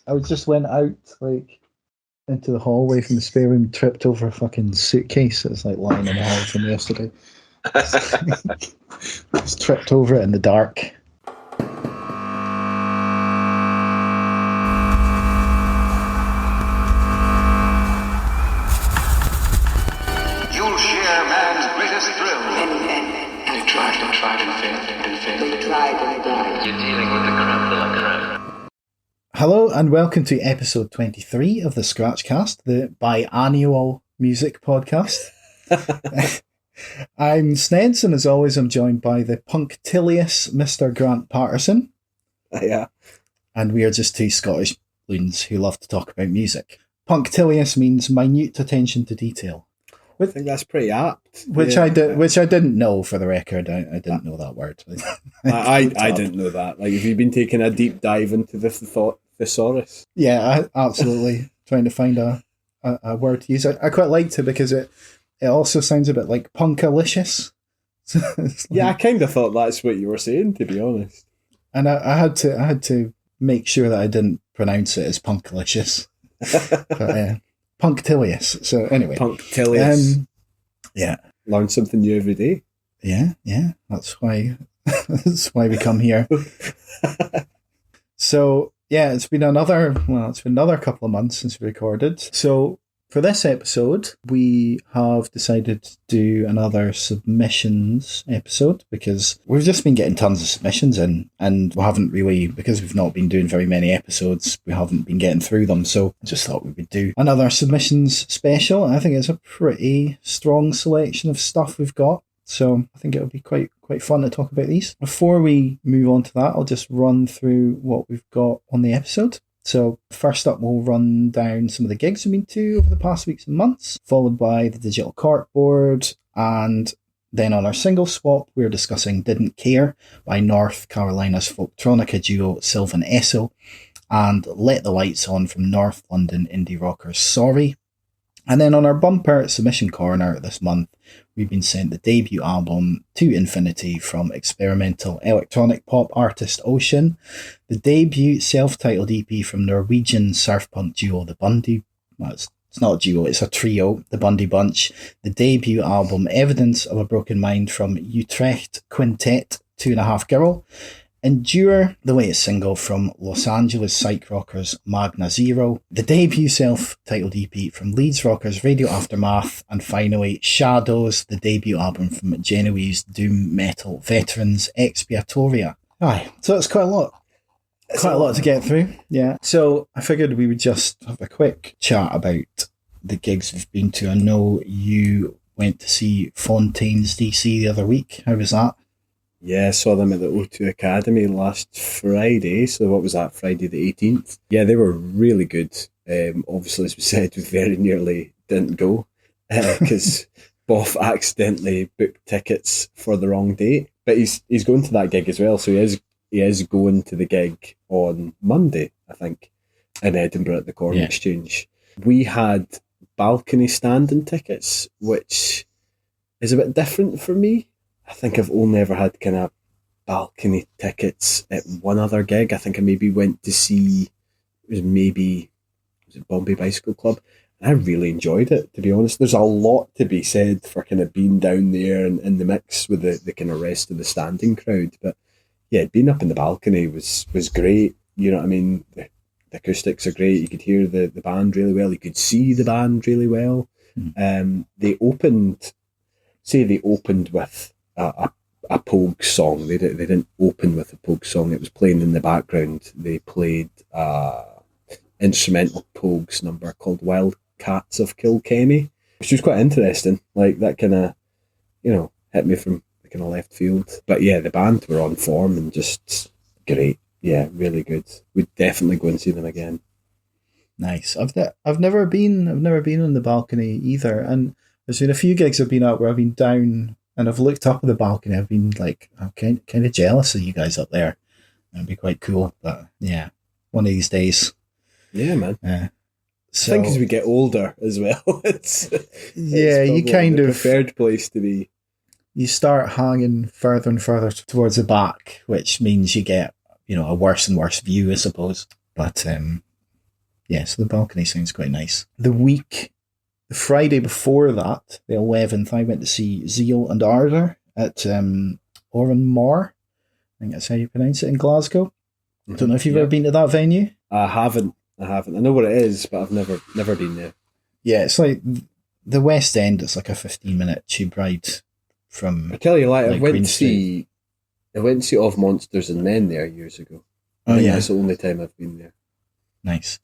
I just went out like into the hallway from the spare room, tripped over a fucking suitcase that was like lying in the hall from yesterday. Just tripped over it in the dark. You'll share man's greatest thrill. And tried and failed. They tried and died. You're dealing with the creme de la creme. Hello and welcome to episode 23 of the Scratchcast, the Biannual music podcast. I'm Snedds, and as always I'm joined by the punctilious Mr. Grant Patterson. Yeah. And we are just two Scottish loons who love to talk about music. Punctilious means minute attention to detail. I think that's pretty apt. Which I didn't know, for the record. I didn't know that word. I didn't know that. Like, have you been taking a deep dive into the thesaurus? Yeah, absolutely. Trying to find a word to use. I quite liked it because it also sounds a bit like punkalicious. Yeah, I kind of thought that's what you were saying, to be honest. And I had to make sure that I didn't pronounce it as punkalicious. But, punctilious. So anyway, punctilious. Yeah, learn something new every day. Yeah. That's why we come here. So yeah, it's been another couple of months since we recorded. So for this episode, we have decided to do another submissions episode because we've just been getting tons of submissions in, and we haven't really, because we've not been doing very many episodes, we haven't been getting through them. So I just thought we would do another submissions special. And I think it's a pretty strong selection of stuff we've got. So I think it'll be quite fun to talk about these. Before we move on to that, I'll just run through what we've got on the episode. So first up, we'll run down some of the gigs we've been to over the past weeks and months, followed by the digital corkboard, and then on our single swap, we're discussing Didn't Care by North Carolina's folktronica duo Sylvan Esso, and Let the Lights On from North London indie rockers Sorry. And then on our bumper submission corner this month, we've been sent the debut album To Infinity from experimental electronic pop artist O-SHIN, the debut self-titled EP from Norwegian surf punk duo The Bundy, well, it's not a duo, it's a trio, The Bundy Bunch, the debut album Evidence of a Broken Mind from Utrecht Quintet 2.5 Girl, Endure, the latest single from Los Angeles psych rockers Magna Zero, the debut self-titled EP from Leeds rockers Radio Aftermath, and finally Shadows, the debut album from Genoese doom metal veterans Expiatoria. Aye, so it's quite a lot. Quite a lot to get through, yeah. So I figured we would just have a quick chat about the gigs we've been to. I know you went to see Fontaine's DC the other week. How was that? Yeah, I saw them at the O2 Academy last Friday. So what was that, Friday the 18th? Yeah, they were really good. Obviously, as we said, we very nearly didn't go because Boff accidentally booked tickets for the wrong date. But he's going to that gig as well, so he is going to the gig on Monday, I think, in Edinburgh at the Corn Exchange. We had balcony standing tickets, which is a bit different for me. I think I've only ever had kind of balcony tickets at one other gig. I think I maybe went to see, was it Bombay Bicycle Club? I really enjoyed it, to be honest. There's a lot to be said for kind of being down there and in the mix with the kind of rest of the standing crowd. But yeah, being up in the balcony was great. You know what I mean? The acoustics are great. You could hear the band really well. You could see the band really well. They opened with a Pogue song. They didn't open with a Pogue song. It was playing in the background. They played instrumental Pogues number called Wild Cats of Kilkenny, which was quite interesting. Like, that kind of, hit me from the kind of left field. But yeah, the band were on form and just great. Yeah, really good. We'd definitely go and see them again. Nice. I've never been on the balcony either, and there's been a few gigs I've been at where I've been down and I've looked up at the balcony. I've been like, I'm kind of jealous of you guys up there. It'd be quite cool, but yeah, one of these days. Yeah, man. So, I think as we get older as well, it's you kind the of preferred place to be. You start hanging further and further towards the back, which means you get a worse and worse view, I suppose. But Yeah, so the balcony sounds quite nice. The Friday before that, the 11th, I went to see Zeal and Ardour at Oran Mor. I think that's how you pronounce it in Glasgow. I don't know if you've ever been to that venue. I haven't. I know what it is, but I've never been there. Yeah, it's like the West End. It's like a 15-minute tube ride from. I tell you, I went Green to see Of Monsters and Men there years ago. Oh yeah, that's the only time I've been there. Nice.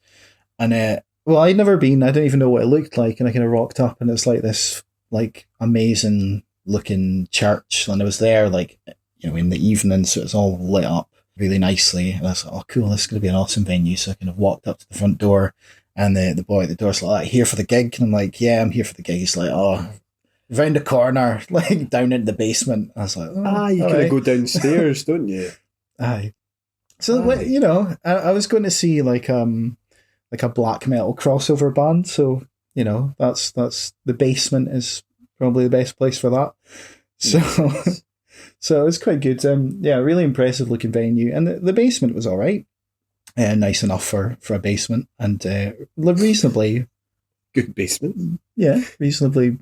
And well, I'd never been. I don't even know what it looked like, and I kind of rocked up, and it's like this like amazing looking church, and I was there like in the evening, so it's all lit up really nicely, and I was like, oh cool, this is going to be an awesome venue. So I kind of walked up to the front door, and the boy at the door's like, here for the gig? And I'm like, yeah, I'm here for the gig. He's like, oh, round the corner, like down into the basement. I was like, oh, you kind of go downstairs, don't you? Aye. So I was going to see like a black metal crossover band, so that's the basement is probably the best place for that. So Nice. so it was quite good. Really impressive looking venue, and the basement was all right, nice enough for a basement, and reasonably Good basement. reasonably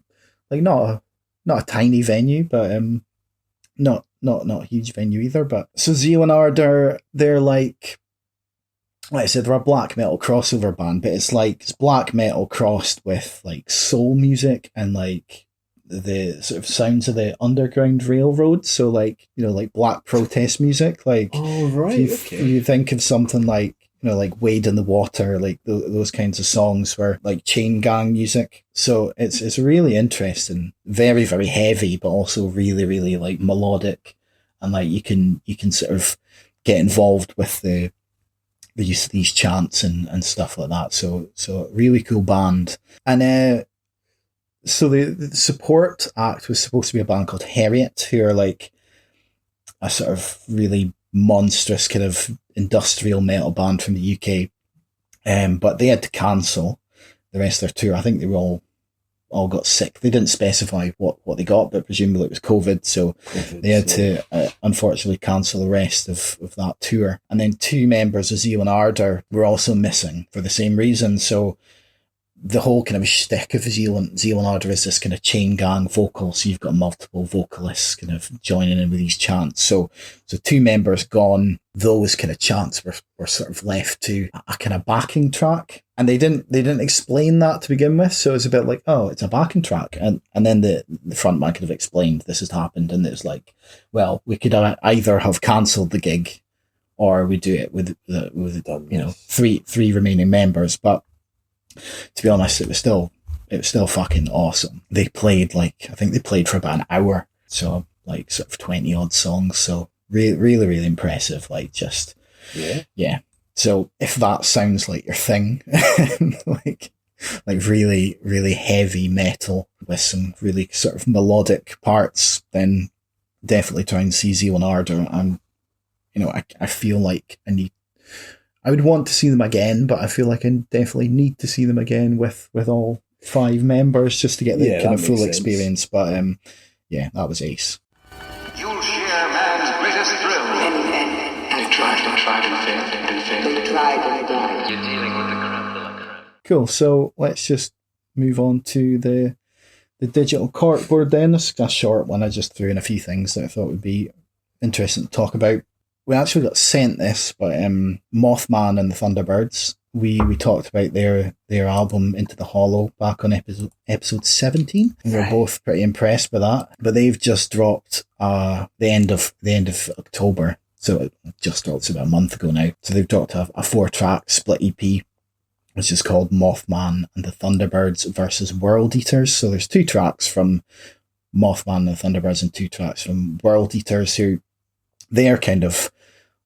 like not a tiny venue, but not a huge venue either. But so Zeal and Ardour, they're like I said, they're a black metal crossover band, but it's black metal crossed with like soul music and like the sort of sounds of the Underground Railroad. So like like black protest music. Like Oh right, if you think of something like like Wade in the Water, like those kinds of songs were like chain gang music. So it's really interesting, very very heavy, but also really really like melodic, and like you can sort of get involved with the use of these chants and stuff like that. So really cool band. And so the support act was supposed to be a band called Harriet, who are like a sort of really monstrous kind of industrial metal band from the UK. But they had to cancel the rest of their tour. I think they were all got sick. They didn't specify what they got, but presumably it was COVID. So they had to unfortunately cancel the rest of that tour. And then 2 members of Zeal and Ardour were also missing for the same reason. So the whole kind of shtick of Zeal and Ardour is this kind of chain gang vocal. So you've got multiple vocalists kind of joining in with these chants. So 2 members gone. Those kind of chants were sort of left to a kind of backing track. And they didn't explain that to begin with. So it's a bit like, oh, it's a backing track. And then the front man could have explained this has happened. And it's like, well, we could either have cancelled the gig or we do it with 3 remaining members. But to be honest, it was still fucking awesome. They played I think they played for about an hour. So like sort of 20 odd songs. So really, really, really impressive. Like just, yeah. So if that sounds like your thing, like really, really heavy metal with some really sort of melodic parts, then definitely try and see Zeal and Ardour. And, I feel like I would want to see them again, but I feel like I definitely need to see them again with all 5 members just to get the kind of full experience. But that was ace. You'll share man's greatest thrill. And tried and failed. They tried and died. You're dealing with the crap de la crap. Cool. So let's just move on to the digital corkboard then. It's a short one. I just threw in a few things that I thought would be interesting to talk about. We actually got sent this by Mothman and the Thunderbirds. We talked about their album Into the Hollow back on episode 17. And we were both pretty impressed by that. But they've just dropped the end of October. So it just dropped about a month ago now. So they've dropped a 4-track split EP, which is called Mothman and the Thunderbirds versus World Eaters. So there's 2 tracks from Mothman and the Thunderbirds and 2 tracks from World Eaters, who they're kind of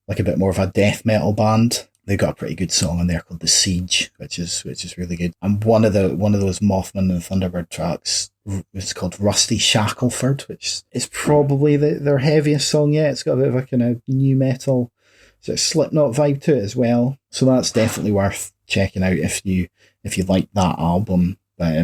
like a bit more of a death metal band. They've got a pretty good song on there called The Siege, which is really good. And one of those Mothman and the Thunderbird tracks is called Rusty Shackleford, which is probably their heaviest song yet. It's got a bit of a kind of new metal sort of Slipknot vibe to it as well. So that's definitely worth checking out if you like that album. But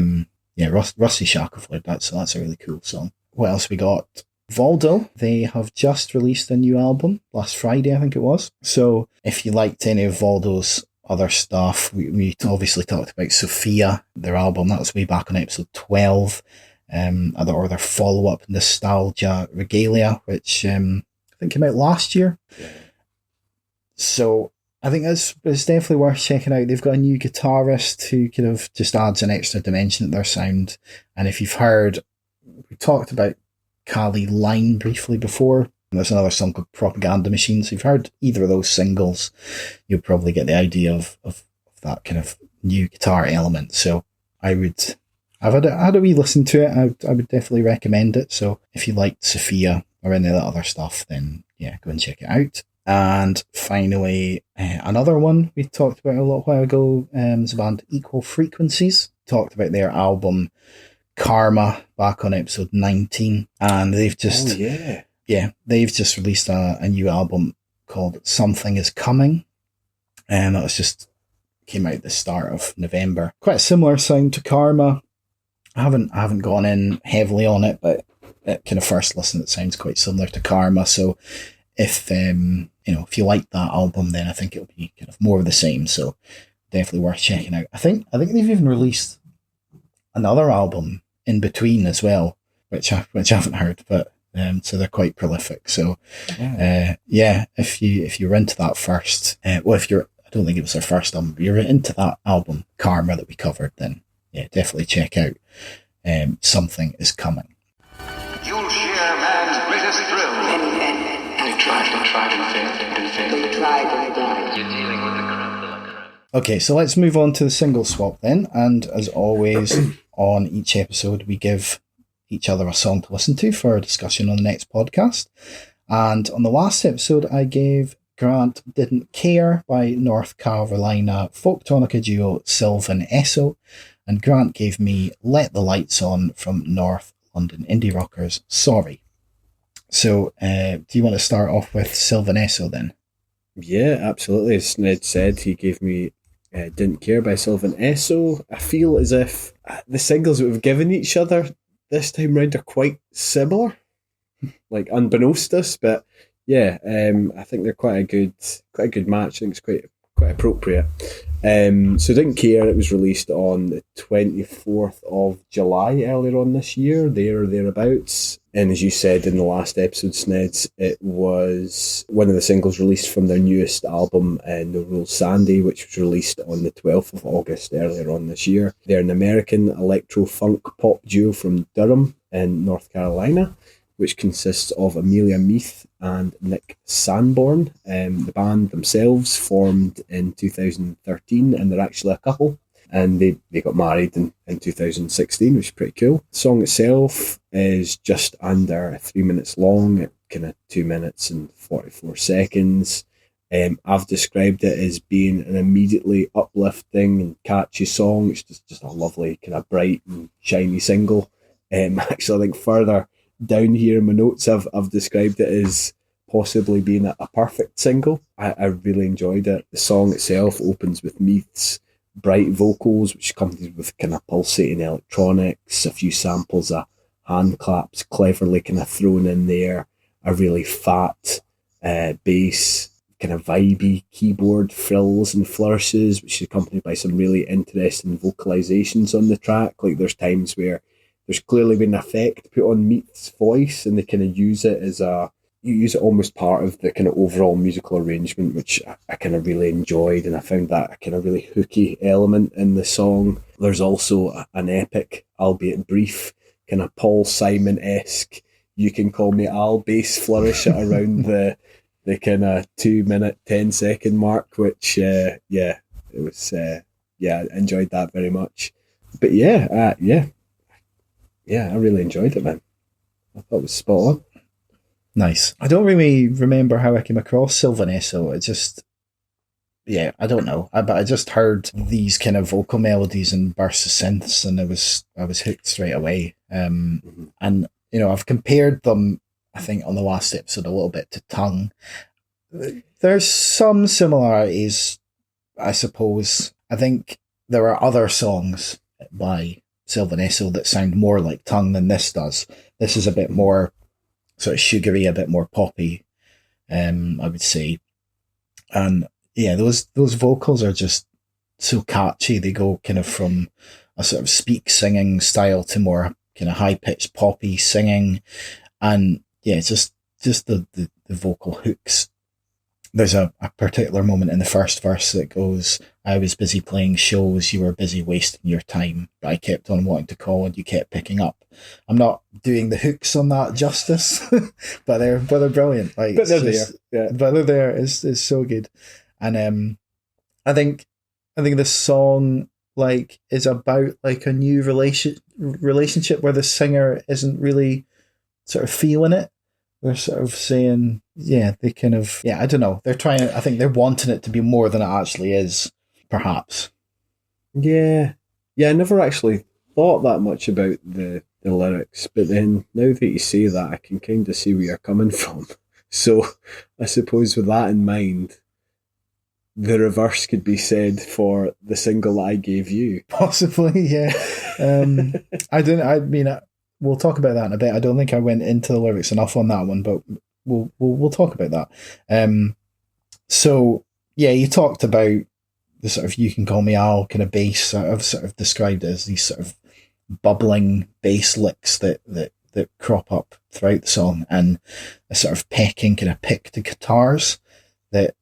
Rusty Shackleford, that's a really cool song. What else we got? Valdo, they have just released a new album last Friday, I think it was. So if you liked any of Valdo's other stuff. We obviously talked about Sophia, their album. That was way back on episode 12. Or their follow-up, Nostalgia Regalia, which I think came out last year. Yeah. So I think it's definitely worth checking out. They've got a new guitarist who kind of just adds an extra dimension to their sound. And if you've heard, we talked about Cali Line briefly before. There's another song called Propaganda Machine. So if you've heard either of those singles, you'll probably get the idea of that kind of new guitar element. So I've had a wee listen to it. I would definitely recommend it. So if you liked Sophia or any of that other stuff, then yeah, go and check it out. And finally, another one we talked about a little while ago is the band Equal Frequencies. Talked about their album Karma back on episode 19. And they've just... Oh, yeah. They've just released a new album called Something Is Coming. And that was just came out at the start of November. Quite a similar sound to Karma. I haven't gone in heavily on it, but at kind of first listen, it sounds quite similar to Karma. So if you like that album, then I think it'll be kind of more of the same. So definitely worth checking out. I think they've even released another album in between as well, which I haven't heard, but so they're quite prolific. So if you're into that first, I don't think it was their first album, but you're into that album Karma that we covered, then yeah, definitely check out Something Is Coming. You'll share man's greatest thrill. And you tried and failed. You tried and died. You're dealing with the crap de la crap. Okay, so let's move on to the single swap then. And as always, on each episode, we give each other a song to listen to for a discussion on the next podcast. And on the last episode, I gave Grant Didn't Care by North Carolina folktronica duo Sylvan Esso. And Grant gave me Let the Lights On from North London indie rockers Sorry. So, do you want to start off with Sylvan Esso then? Yeah, absolutely. As Snedds said, he gave me Didn't Care by Sylvan Esso. I feel as if the singles that we've given each other this time round are quite similar, like unbeknownst to us, but yeah, I think they're quite a good match. I think it's quite appropriate. So Didn't Care, it was released on the 24th of July earlier on this year, there or thereabouts. And as you said in the last episode, Snedds, it was one of the singles released from their newest album, No Rules Sandy, which was released on the 12th of August earlier on this year. They're an American electro-funk pop duo from Durham in North Carolina, which consists of Amelia Meath and Nick Sanborn. The band themselves formed in 2013, and they're actually a couple. And they got married in 2016, which is pretty cool. The song itself is just under 3 minutes long, kind of 2 minutes and 44 seconds. I've described it as being an immediately uplifting and catchy song. It's just a lovely, kind of bright and shiny single. Actually, I think further down here in my notes, I've described it as possibly being a perfect single. I really enjoyed it. The song itself opens with Meath's bright vocals, which accompanied with kind of pulsating electronics, a few samples of hand claps cleverly kind of thrown in there, a really fat bass, kind of vibey keyboard frills and flourishes, which is accompanied by some really interesting vocalizations on the track. Like there's times where there's clearly been an effect put on Meath's voice, and they kind of use it almost part of the kind of overall musical arrangement, which I kind of really enjoyed, and I found that a kind of really hooky element in the song. There's also an epic, albeit brief, kind of Paul Simon-esque "You Can Call Me Al" bass flourish at around the kind of 2 minute 10-second mark, which I enjoyed that very much. But I really enjoyed it, man. I thought it was spot on. Nice. I don't really remember how I came across Sylvan Esso. I don't know. But I just heard these kind of vocal melodies and bursts of synths, and I was hooked straight away. And I've compared them, I think, on the last episode a little bit to Tongue. There's some similarities, I suppose. I think there are other songs by Sylvan Esso that sound more like Tongue than this does. This is a bit more sort of sugary, a bit more poppy, I would say. And yeah, those vocals are just so catchy. They go kind of from a sort of speak singing style to more kind of high pitched poppy singing, and yeah, it's just the vocal hooks. There's a particular moment in the first verse that goes, "I was busy playing shows, you were busy wasting your time, but I kept on wanting to call and you kept picking up." I'm not doing the hooks on that justice, but they're brilliant. Like, But they're there. Yeah. but they're there. It's so good, and I think this song like is about like a new relationship where the singer isn't really sort of feeling it. They're sort of saying, yeah, they kind of, yeah, I don't know. They're trying, I think they're wanting it to be more than it actually is, perhaps. Yeah. Yeah, I never actually thought that much about the lyrics, but then now that you say that, I can kind of see where you're coming from. So I suppose with that in mind, the reverse could be said for the single I gave you. Possibly, yeah. We'll talk about that in a bit. I don't think I went into the lyrics enough on that one, but we'll talk about that. So yeah, you talked about the sort of "You Can Call Me Al" kind of bass. I've sort of described it as these sort of bubbling bass licks that crop up throughout the song, and a sort of pecking kind of picked guitars that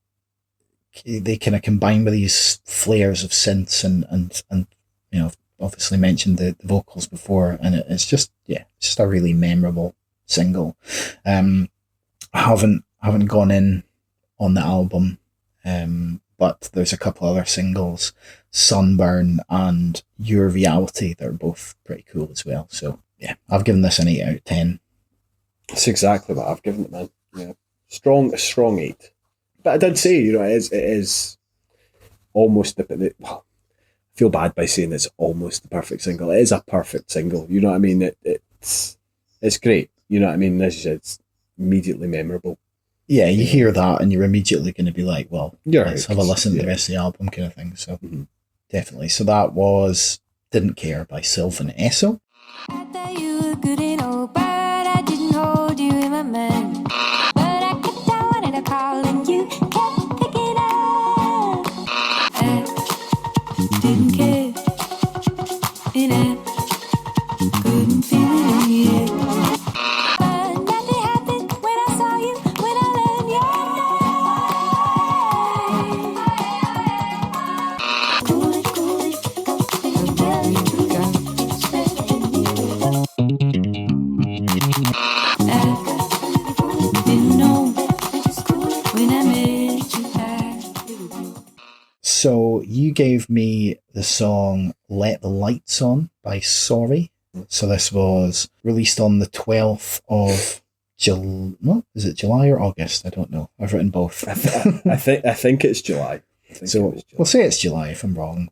they kind of combine with these flares of synths and you know, obviously mentioned the vocals before, and it's just a really memorable single. I haven't gone in on the album, but there's a couple other singles, Sunburn and Your Reality, that are both pretty cool as well. So yeah, I've given this an 8 out of 10. That's exactly what I've given it, man. Yeah, a strong 8. But I did say, you know, it is almost well, I feel bad by saying it's almost the perfect single. It is a perfect single. You know what I mean? It's great. You know what I mean? It's immediately memorable. Yeah, you hear that and you're immediately going to be like, well, let's have a listen to the rest of the album kind of thing. So definitely. So that was Didn't Care by Sylvan Esso. I thought you were good and old, but I didn't hold you in my mind. But I kept on wanting to call and you kept picking up. I didn't care, and I couldn't feel it in the air. But nothing happened when I saw you, when I learned your name. Cool, I'm telling you, girl. So you gave me the song Let the Lights On by Sorry. So this was released on the 12th of July. No, is it July or August? I don't know. I've written both. I think it's July. We'll say it's July if I'm wrong.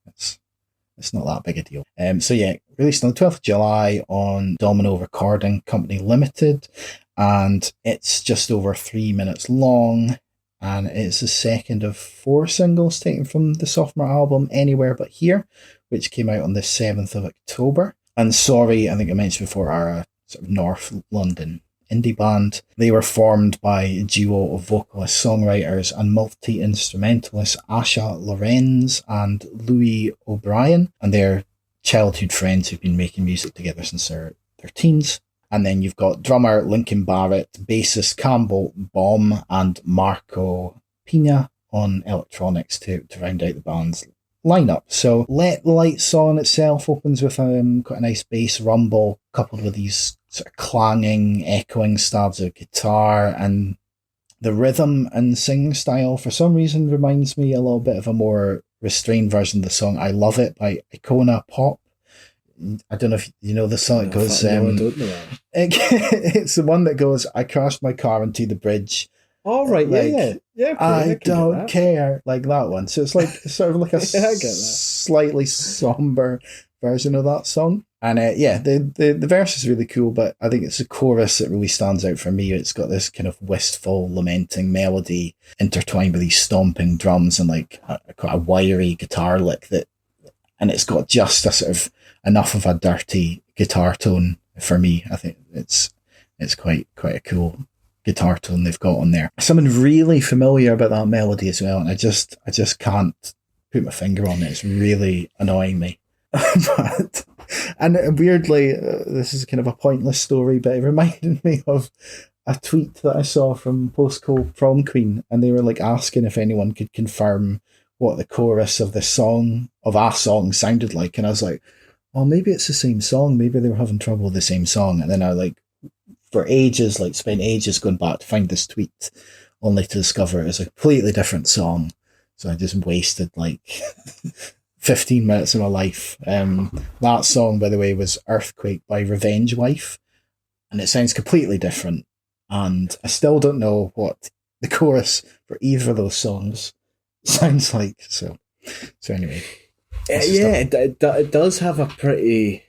It's not that big a deal. So yeah, released on the 12th of July on Domino Recording Company Limited, and it's just over 3 minutes long, and it's the second of 4 singles taken from the sophomore album Anywhere But Here, which came out on the 7th of October. And Sorry, I think I mentioned before, are a sort of North London indie band. They were formed by a duo of vocalists, songwriters and multi-instrumentalists Asha Lorenz and Louis O'Brien, and they're childhood friends who've been making music together since their teens. And then you've got drummer Lincoln Barrett, bassist Campbell Baum, and Marco Pina on electronics to round out the band's lineup. So Let the Lights On itself opens with quite a nice bass rumble coupled with these sort of clanging, echoing stabs of guitar, and the rhythm and singing style for some reason reminds me a little bit of a more restrained version of the song I Love It by Icona Pop. I don't know if you know the song. It goes, I don't know that. It's the one that goes, I crashed my car into the bridge. All right, Like, yeah. Okay, I can don't get care, like that one. So it's like sort of like a Yeah, I get that. slightly somber version of that song. And the verse is really cool, but I think it's the chorus that really stands out for me. It's got this kind of wistful, lamenting melody intertwined with these stomping drums and like quite a wiry guitar lick and it's got just a sort of enough of a dirty guitar tone for me. I think it's quite a cool guitar tone they've got on there. Something really familiar about that melody as well, and I just can't put my finger on it. It's really annoying me. And weirdly, this is kind of a pointless story, but it reminded me of a tweet that I saw from Post Coal Prom Queen, and they were like asking if anyone could confirm what the chorus of a song sounded like, and I was like, oh, maybe it's the same song. Maybe they were having trouble with the same song. And then I for ages, spent ages going back to find this tweet, only to discover it was a completely different song. So I just wasted 15 minutes of my life. That song, by the way, was Earthquake by Revenge Wife, and it sounds completely different. And I still don't know what the chorus for either of those songs sounds like. So anyway. It does have a pretty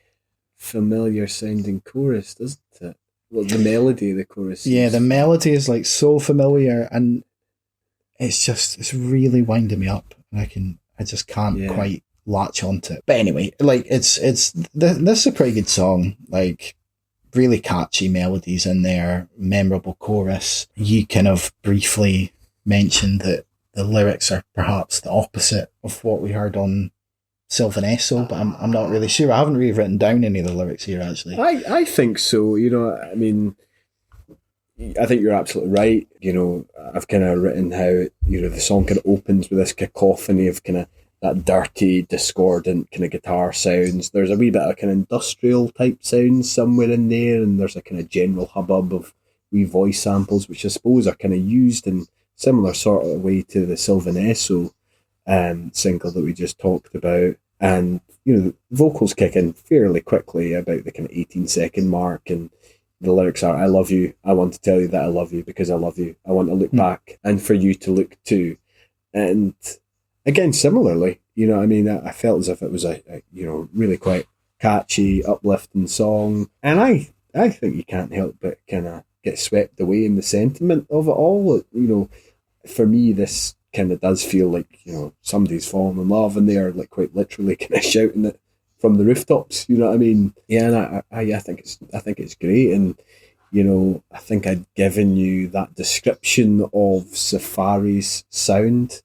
familiar sounding chorus, doesn't it? Well, the melody of the chorus. Yeah, the melody is so familiar, and it's really winding me up. And I just can't quite latch onto it. But anyway, this is a pretty good song. Really catchy melodies in there, memorable chorus. You kind of briefly mentioned that the lyrics are perhaps the opposite of what we heard on Sylvan Esso, but I'm not really sure. I haven't really written down any of the lyrics here, actually. I think so. I mean, I think you're absolutely right. I've kind of written how, the song kind of opens with this cacophony of kind of that dirty, discordant kind of guitar sounds. There's a wee bit of kind of industrial type sounds somewhere in there, and there's a kind of general hubbub of wee voice samples, which I suppose are kind of used in similar sort of way to the Sylvan Esso single that we just talked about. And the vocals kick in fairly quickly about the kind of 18-second mark, and the lyrics are, I love you, I want to tell you that I love you because I love you, I want to look back and for you to look too. And again, similarly, I felt as if it was a really quite catchy, uplifting song, and I think you can't help but kind of get swept away in the sentiment of it all. For me, this kind of does feel like, somebody's fallen in love, and they're quite literally kind of shouting it from the rooftops. You know what I mean? Yeah, and I think it's great, and I think I'd given you that description of Safari's sound.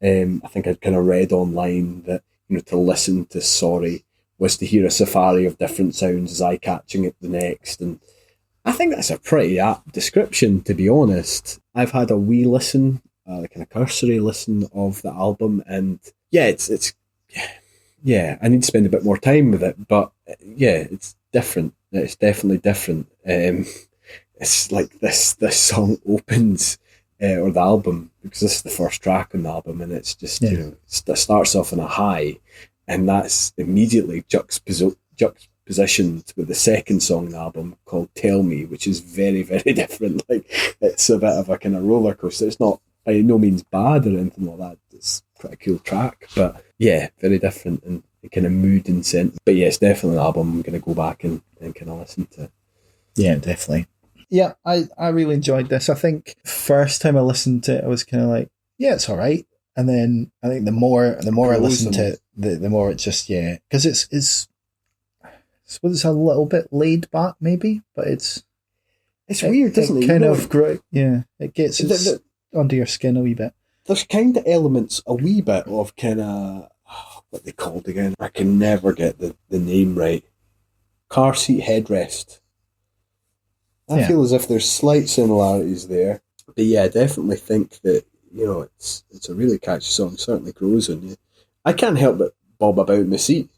I think I'd kind of read online that to listen to Sorry was to hear a safari of different sounds as eye-catching at the next, and I think that's a pretty apt description, to be honest. I've had a wee listen, kind of cursory listen of the album, and it's I need to spend a bit more time with it, but it's different. It's definitely different. It's like this song opens, or the album, because this is the first track on the album, and it's just, it starts off on a high, and that's immediately juxtapositioned with the second song in the album called Tell Me, which is very, very different. It's a bit of a kind of roller coaster. It's not by no means bad or anything like that. It's quite a cool track, but very different in kind of mood and scent. But it's definitely an album I'm going to go back and kind of listen to. Yeah, definitely. Yeah, I really enjoyed this. I think first time I listened to it, I was kind of like, it's all right. And then I think the more I listened to it, the more it just, because it's I suppose it's a little bit laid back maybe, but it's weird, doesn't it? Kind of great. Yeah, it gets under your skin a wee bit. There's kind of elements, a wee bit of kind of, what they called again? I can never get the name right. Car seat headrest. I feel as if there's slight similarities there. But I definitely think that, it's a really catchy song. Certainly grows on you. I can't help but bob about in my seat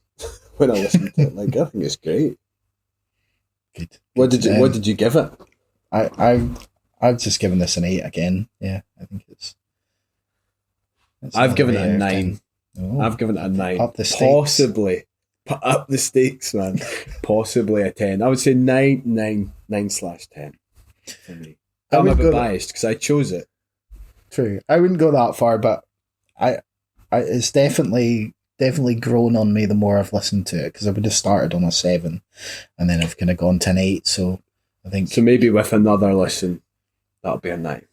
when I listen to it. I think it's great. Good. What did you give it? I've just given this an 8 again. Yeah, I think it's I've given it a 9. Oh, I've given it a 9. Up the stakes. Possibly. Put up the stakes, man. Possibly a 10. I would say 9/10 for me. I'm a bit biased because I chose it. True. I wouldn't go that far, but I it's definitely grown on me the more I've listened to it, because I would have started on a 7 and then I've kind of gone to an 8. So I think. So maybe with another listen, that'll be a 9.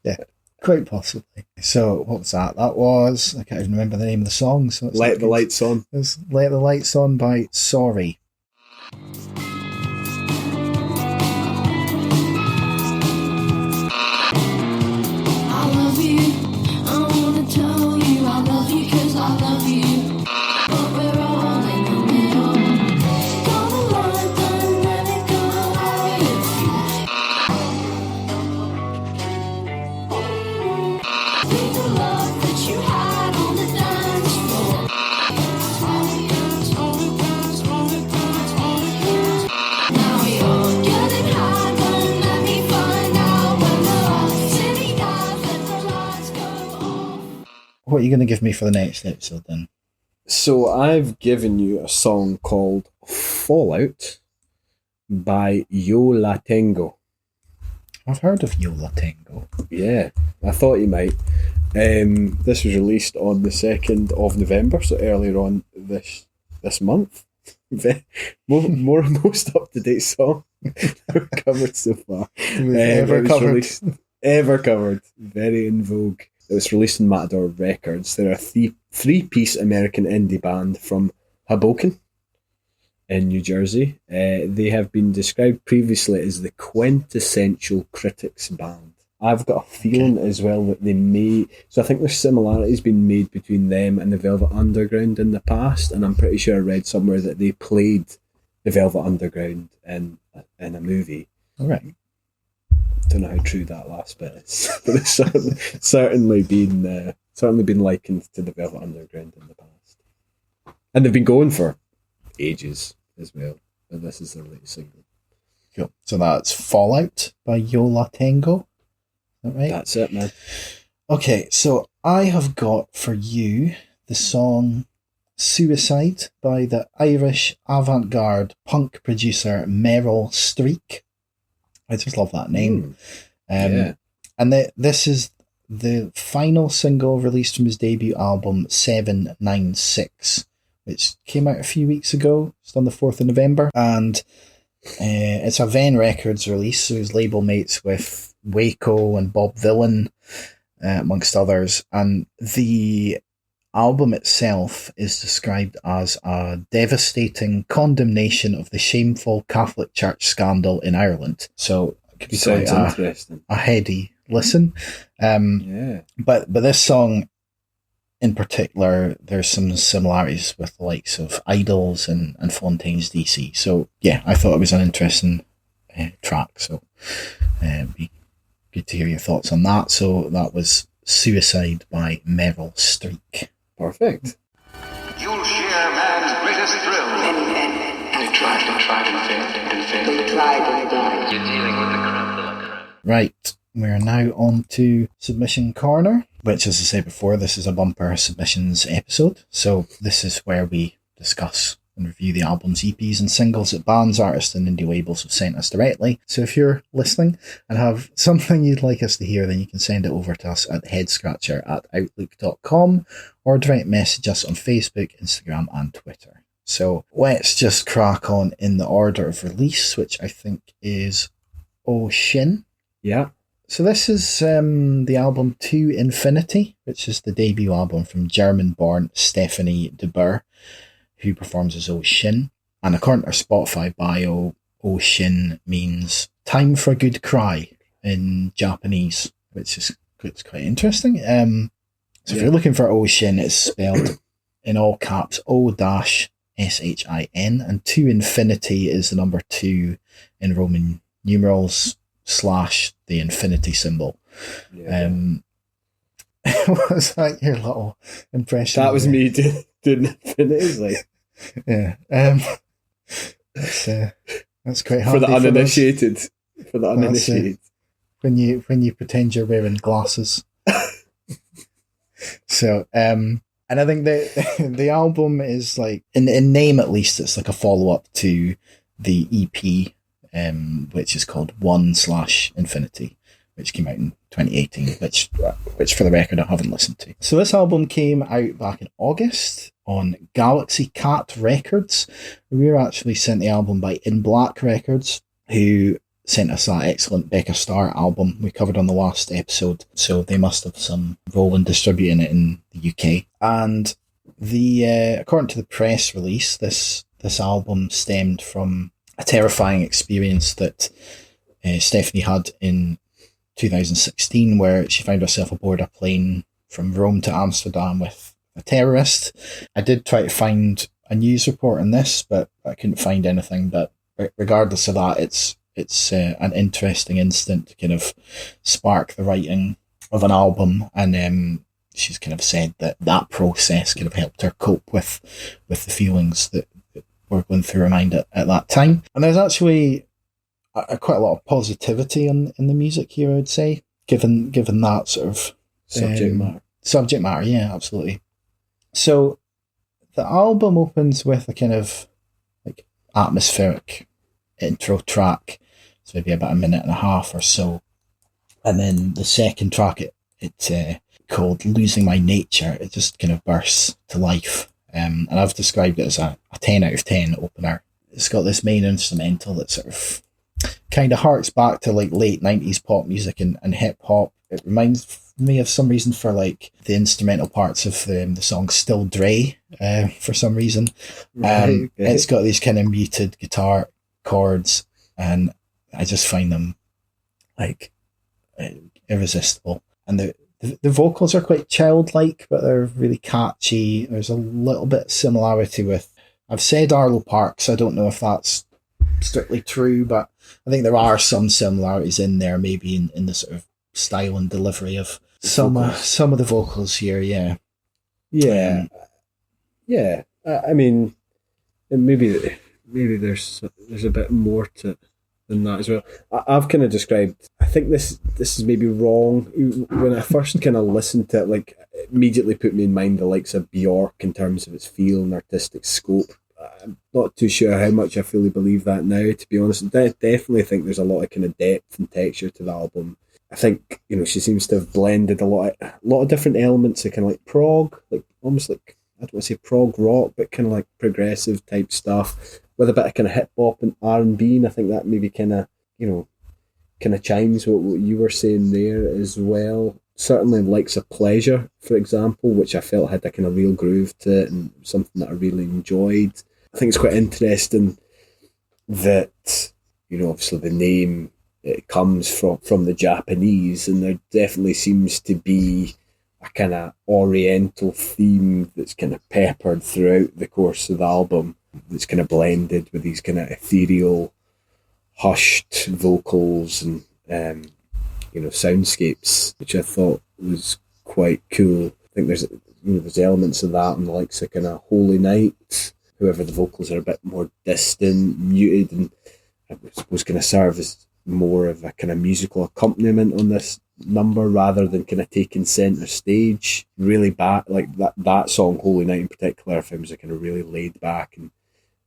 Yeah. Quite possibly. So what was that? That was, I can't even remember the name of the song. So Let the Lights On. It's Let the Lights On by Sorry. are you going to give me for the next episode then? So I've given you a song called Fallout by Yo La Tengo. I've heard of Yo La Tengo. Yeah, I thought you might. This was released on the 2nd of November, so earlier on this month. Most up-to-date song we've covered so far. Ever covered. Very in vogue. It was released on Matador Records. They're a three-piece American indie band from Hoboken in New Jersey. They have been described previously as the quintessential critics band. I've got a feeling as well that they may... So I think there's similarities being made between them and the Velvet Underground in the past, and I'm pretty sure I read somewhere that they played the Velvet Underground in a movie. All right. Don't know how true that last bit is, but it's certainly been likened to the Velvet Underground in the past. And they've been going for ages as well, but this is their latest single. Cool. So that's Fallout by Yo La Tengo. Is that right? That's it, man. Okay, so I have got for you the song Suicide by the Irish avant-garde punk producer Meryl Streak. I just love that name. Yeah. And this is the final single released from his debut album 796, which came out a few weeks ago. It's on the 4th of November. And it's a Ven Records release, so his label mates with WACO and Bob Vylan, amongst others. And the album itself is described as a devastating condemnation of the shameful Catholic Church scandal in Ireland. So it could be quite interesting. A heady listen. But this song in particular, there's some similarities with the likes of Idols and Fontaine's DC. So yeah, I thought it was an interesting track. So it'd be good to hear your thoughts on that. So that was Suicide by Meryl Streak. Perfect. You'll share man's greatest thrill. And they tried and failed. They tried and died. You're dealing with the creme de la creme. Right, we're now on to Submission Corner, which, as I said before, this is a bumper submissions episode. So this is where we discuss and review the albums, EPs and singles that bands, artists and indie labels have sent us directly. So if you're listening and have something you'd like us to hear, then you can send it over to us at headscratcher@outlook.com or direct message us on Facebook, Instagram and Twitter. So let's just crack on in the order of release, which I think is O-SHIN. Yeah. So this is the album To Infinity, which is the debut album from German-born Stephanie de Boer, who performs as O-SHIN. And according to her Spotify bio, O-SHIN means time for a good cry in Japanese, which is it's quite interesting. So if you're looking for O-SHIN, it's spelled in all caps O-SHIN, and To Infinity is the number 2 in Roman numerals / the infinity symbol. Yeah. Was that your little impression? That was me doing infinity. Like, yeah. That's quite hard for the uninitiated. For the uninitiated. When you pretend you're wearing glasses. So, and I think the album is like, in name at least, it's like a follow-up to the EP, which is called 1/Infinity, which came out in 2018, which for the record I haven't listened to. So this album came out back in August on Galaxy Cat Records. We were actually sent the album by In Black Records, who sent us that excellent Becca Starr album we covered on the last episode. So they must have some role in distributing it in the UK. And according to the press release, this album stemmed from a terrifying experience that Stephanie had in 2016, where she found herself aboard a plane from Rome to Amsterdam with a terrorist. I did try to find a news report on this, but I couldn't find anything. But regardless of that, it's an interesting incident to kind of spark the writing of an album, and she's kind of said that process kind of helped her cope with the feelings that were going through her mind at that time. And there's actually quite a lot of positivity in the music here, I would say, given that sort of subject matter. subject matter, yeah, absolutely. So the album opens with a kind of like atmospheric intro track. It's maybe about a minute and a half or so. And then the second track, it's called Losing My Nature. It just kind of bursts to life. And I've described it as a 10 out of 10 opener. It's got this main instrumental that sort of kind of harks back to like late 90s pop music and hip hop. It reminds me of some reason for like the instrumental parts of the song Still Dre for some reason. Okay. It's got these kind of muted guitar chords, and I just find them like irresistible. And the vocals are quite childlike, but they're really catchy. There's a little bit of similarity with, I've said Arlo Parks. I don't know if that's strictly true, but I think there are some similarities in there, maybe in the sort of style and delivery of some of the vocals here. Yeah. I mean, maybe there's a bit more to it than that as well. I've kind of described, I think this is maybe wrong. When I first kind of listened to it, like, it immediately put me in mind the likes of Bjork in terms of its feel and artistic scope. I'm not too sure how much I fully believe that now, to be honest. I definitely think there's a lot of kind of depth and texture to the album. I think, she seems to have blended a lot of different elements of kind of like prog, like almost like, I don't want to say prog rock, but kind of like progressive type stuff with a bit of kind of hip hop and R&B. And I think that maybe kind of chimes with what you were saying there as well. Certainly likes of Pleasure, for example, which I felt had a kind of real groove to it and something that I really enjoyed. I think it's quite interesting that, obviously the name, it comes from the Japanese, and there definitely seems to be a kind of oriental theme that's kind of peppered throughout the course of the album, that's kind of blended with these kind of ethereal, hushed vocals and, soundscapes, which I thought was quite cool. I think there's elements of that and the likes of kind of Holy Night. However, the vocals are a bit more distant, muted, and I suppose kind of serve as more of a kind of musical accompaniment on this number rather than kind of taking centre stage. Really bad, like that song Holy Night in particular, I found was a kind of really laid back and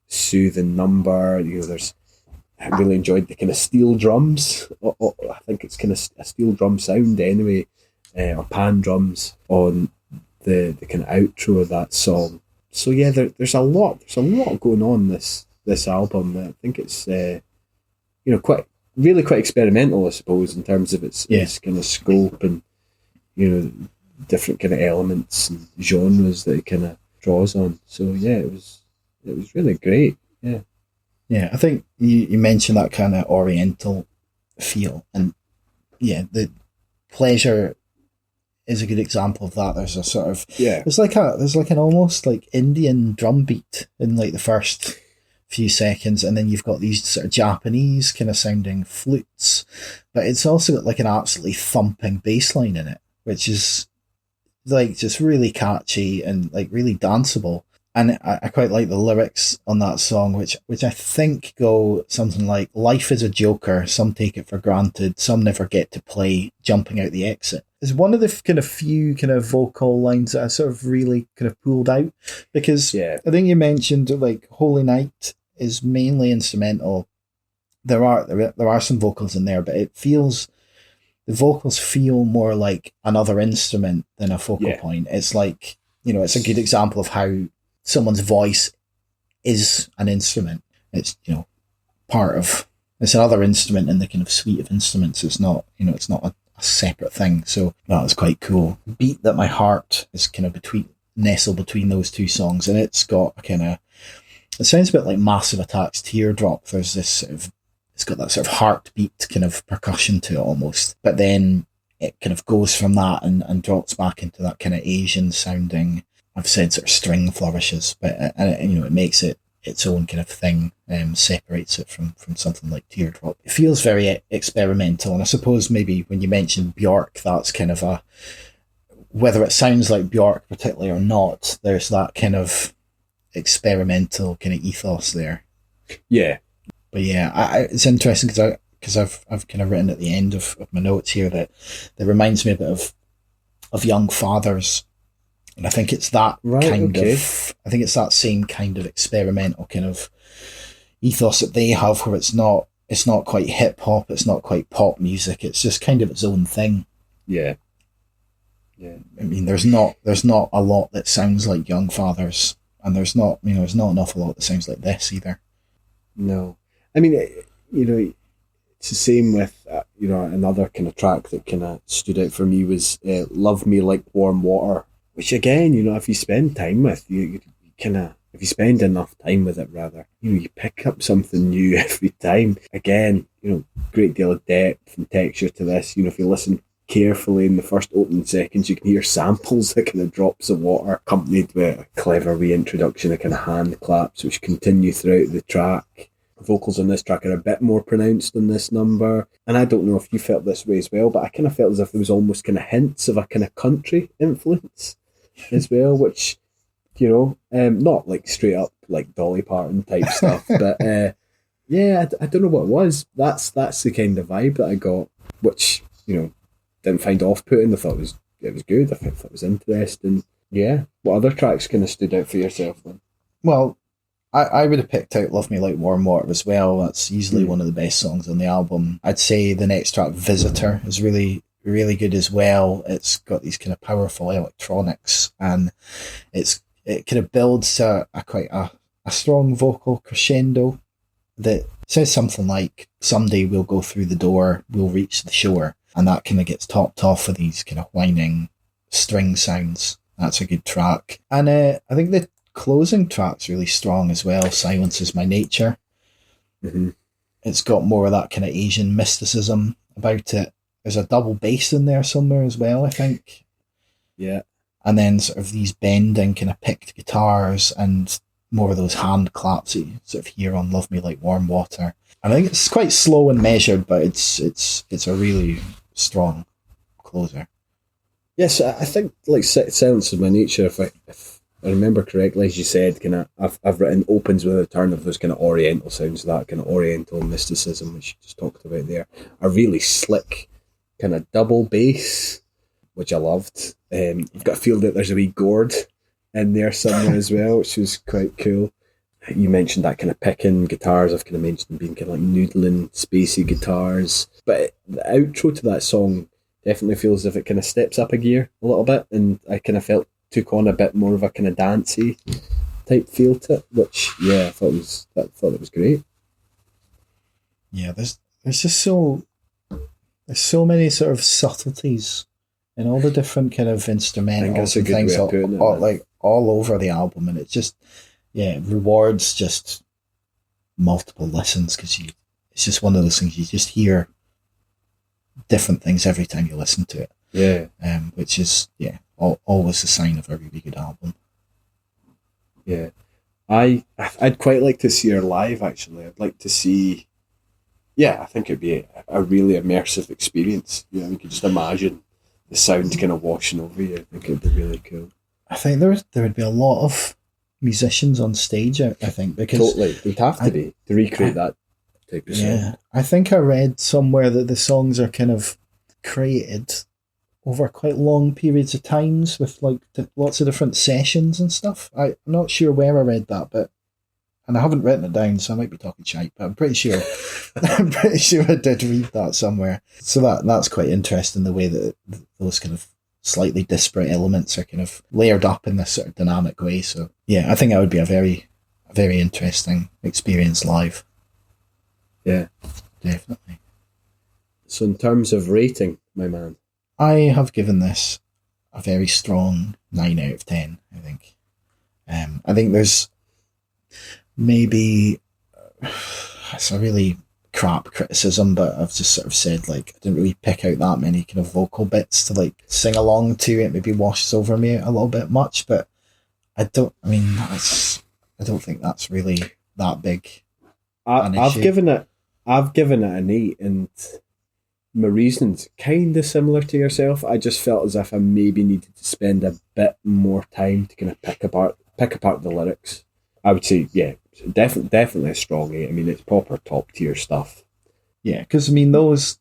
soothing number. I really enjoyed the kind of steel drums. I think it's kind of a steel drum sound anyway, or pan drums on the kind of outro of that song. So yeah, there's a lot going on this album. I think it's quite experimental, I suppose, in terms of its kind of scope and different kind of elements and genres that it kind of draws on. So yeah, it was really great. Yeah, I think you mentioned that kind of oriental feel, and the Pleasure is a good example of that. There's a sort of there's like an almost like Indian drum beat in like the first few seconds, and then you've got these sort of Japanese kind of sounding flutes, but it's also got like an absolutely thumping bass line in it, which is like just really catchy and like really danceable. And I quite like the lyrics on that song, which I think go something like, "Life is a joker, some take it for granted, some never get to play, jumping out the exit." It's one of the kind of few kind of vocal lines that I sort of really kind of pulled out, because I think you mentioned like Holy Night is mainly instrumental. There are some vocals in there, but the vocals feel more like another instrument than a focal point. It's like, it's a good example of how someone's voice is an instrument. It's, it's another instrument in the kind of suite of instruments. It's not, it's not a separate thing. So that was quite cool. Beat That My Heart is kind of nestled between those two songs, and it's got a kind of, it sounds a bit like Massive Attack's Teardrop. There's this sort of, it's got that sort of heartbeat kind of percussion to it almost, but then it kind of goes from that and drops back into that kind of Asian sounding, I've said sort of string flourishes, but it makes it its own kind of thing, separates it from something like Teardrop. It feels very experimental, and I suppose maybe when you mentioned Bjork, that's kind of whether it sounds like Bjork particularly or not, there's that kind of experimental kind of ethos there. Yeah. But yeah, it's interesting because I've kind of written at the end of my notes here that reminds me a bit of of young fathers. And I think it's that I think it's that same kind of experimental kind of ethos that they have, where it's not quite hip hop, it's not quite pop music, it's just kind of its own thing. Yeah. I mean, there's not a lot that sounds like Young Fathers, and there's not an awful lot that sounds like this either. No, I mean, it's the same with another kind of track that kind of stood out for me was "Love Me Like Warm Water," which again, if you spend time with you kind of. If you spend enough time with it, rather, you pick up something new every time. Again, great deal of depth and texture to this. If you listen carefully in the first opening seconds, you can hear samples of kind of drops of water accompanied with a clever reintroduction of kind of hand claps, which continue throughout the track. Vocals on this track are a bit more pronounced on this number. And I don't know if you felt this way as well, but I kind of felt as if there was almost kind of hints of a kind of country influence as well, which... not like straight up like Dolly Parton type stuff, but I don't know what it was. That's the kind of vibe that I got, which didn't find off-putting. I thought it was good. I thought it was interesting. Yeah. What other tracks kind of stood out for yourself then? Well, I would have picked out "Love Me Like Warm Water" as well. That's easily one of the best songs on the album. I'd say the next track, "Visitor," is really, really good as well. It's got these kind of powerful electronics, and it kind of builds to quite a strong vocal crescendo that says something like, "Someday we'll go through the door, we'll reach the shore." And that kind of gets topped off with these kind of whining string sounds. That's a good track. And I think the closing track's really strong as well. "Silence Is My Nature." Mm-hmm. It's got more of that kind of Asian mysticism about it. There's a double bass in there somewhere as well, I think. Yeah. And then sort of these bending kind of picked guitars and more of those hand claps that you sort of hear on "Love Me Like Warm Water." And I think it's quite slow and measured, but it's a really strong closer. Yes, I think like "Silence Is My Nature," if I remember correctly, as you said, I've written opens with a turn of those kind of oriental sounds, that kind of oriental mysticism which you just talked about there. A really slick kind of double bass, which I loved. I've got a feel that there's a wee gourd in there somewhere as well, which was quite cool. You mentioned that kind of picking guitars. I've kind of mentioned them being kind of like noodling, spacey guitars. But the outro to that song definitely feels as if it kind of steps up a gear a little bit, and I kind of took on a bit more of a kind of dancey type feel to it, which I thought it was great. Yeah, there's so many sort of subtleties in all the different kind of instrumentals and things all over the album, and it just it rewards just multiple listens, because it's just one of those things you just hear different things every time you listen to it. Yeah. Which is always a sign of a really good album. Yeah. I'd quite like to see her live, actually. I'd like to see... Yeah, I think it'd be a really immersive experience. You could just imagine the sound kind of washing over you. I think it'd be really cool. I think there would be a lot of musicians on stage, I think, because... Totally. There'd have to be to recreate that type of song. Yeah. I think I read somewhere that the songs are kind of created over quite long periods of times with like lots of different sessions and stuff. I'm not sure where I read that, and I haven't written it down, so I might be talking shite, but I'm pretty sure I did read that somewhere. So that's quite interesting, the way that those kind of slightly disparate elements are kind of layered up in this sort of dynamic way. So yeah, I think that would be a very interesting experience live. Yeah, definitely. So in terms of rating, my man, I have given this a very strong 9 out of 10, I think. I think there's maybe it's a really crap criticism, but I've just sort of said, like, I didn't really pick out that many kind of vocal bits to like sing along to. It maybe washes over me a little bit much, but I don't think that's really that big. I've given it an 8, and my reasons kind of similar to yourself. I just felt as if I maybe needed to spend a bit more time to kind of pick apart the lyrics. I would say, yeah, definitely a strong 8. I mean, it's proper top tier stuff. Yeah, because I mean, those,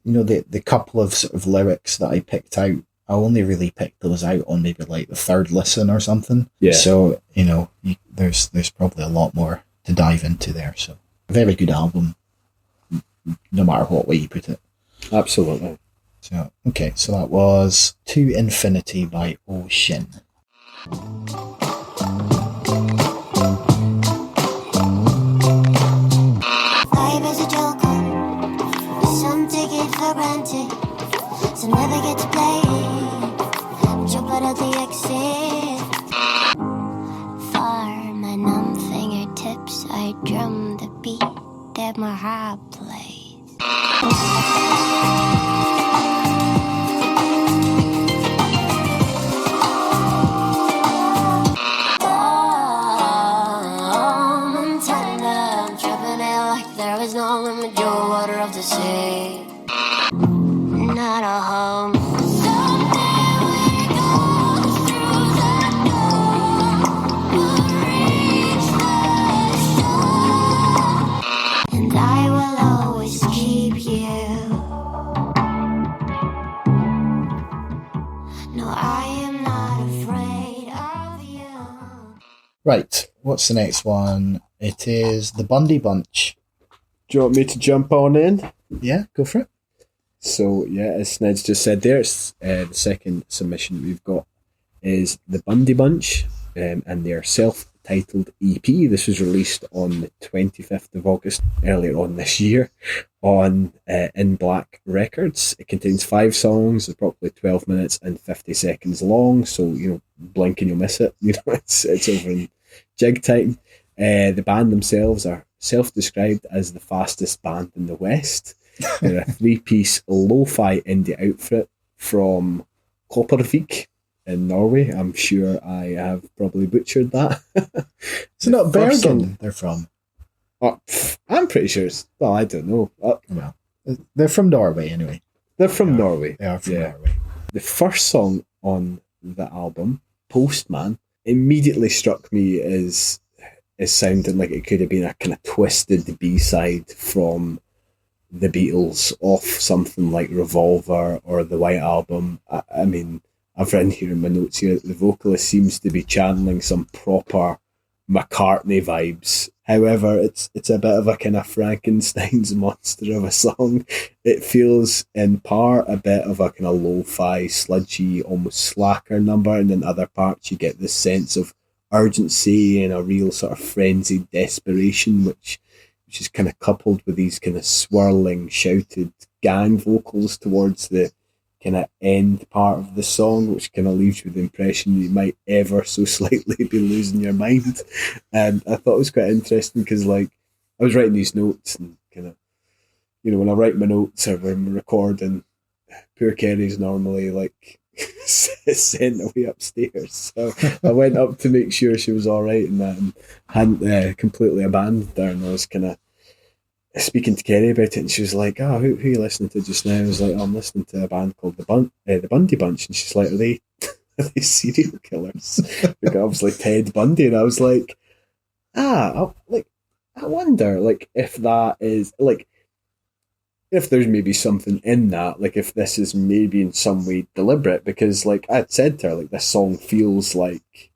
the couple of sort of lyrics that I picked out I only really picked those out on maybe like the third listen or something. Yeah. So, there's probably a lot more to dive into there. So, a very good album, no matter what way you put it. Absolutely. So, okay, so that was To Infinity by O-SHIN. Life is a joker. Some take it for granted. Some never get to play. Jump out of the exit. For my numb fingertips, I drum the beat that my heart plays. I'm tender, I'm trapping it like there is no limit. Your water of the sea, not a home. Someday when it goes through that door, we'll reach the shore, and I will always keep you. No, I am not afraid of you. Right, what's the next one? It is The Bundy Bunch. Do you want me to jump on in? Yeah, go for it. So, yeah, as Snedds just said there, it's, the second submission we've got is The Bundy Bunch and their self-titled EP. This was released on the 25th of August, earlier on this year, on In Black Records. It contains 5 songs, approximately 12 minutes and 50 seconds long, so, blink and you'll miss it. It's over in jig time. The band themselves are self-described as the fastest band in the West. They're a 3-piece lo-fi indie outfit from Kopervik in Norway. I'm sure I have probably butchered that. It's not Bergen they're from. I'm pretty sure it's... Well, I don't know. Well, they're from Norway anyway. They're from Norway. They are from Norway. The first song on the album, Postman, immediately struck me as sounding like it could have been a kind of twisted B-side from the Beatles off something like Revolver or the White Album. I mean, I've written here in my notes here that the vocalist seems to be channeling some proper McCartney vibes. However, it's a bit of a kind of Frankenstein's monster of a song. It feels in part a bit of a kind of lo-fi, sludgy, almost slacker number, and in other parts you get this sense of urgency and a real sort of frenzied desperation, which is kind of coupled with these kind of swirling, shouted gang vocals towards the kind of end part of the song, which kind of leaves you with the impression that you might ever so slightly be losing your mind. And I thought it was quite interesting because, like, I was writing these notes and kind of, when I write my notes or when I'm recording, poor Kerry's normally like sent away upstairs. So I went up to make sure she was all right and that, and hadn't completely abandoned her. And I was kind of speaking to Kerry about it, and she was like, "Oh, who are you listening to just now?" I was like, "Oh, I'm listening to a band called the Bundy Bunch," and she's like, "Are they serial killers?" Like, obviously Ted Bundy, and I was like, I wonder, like, if that is like, if there's maybe something in that, like if this is maybe in some way deliberate, because like I had said to her, like, this song feels like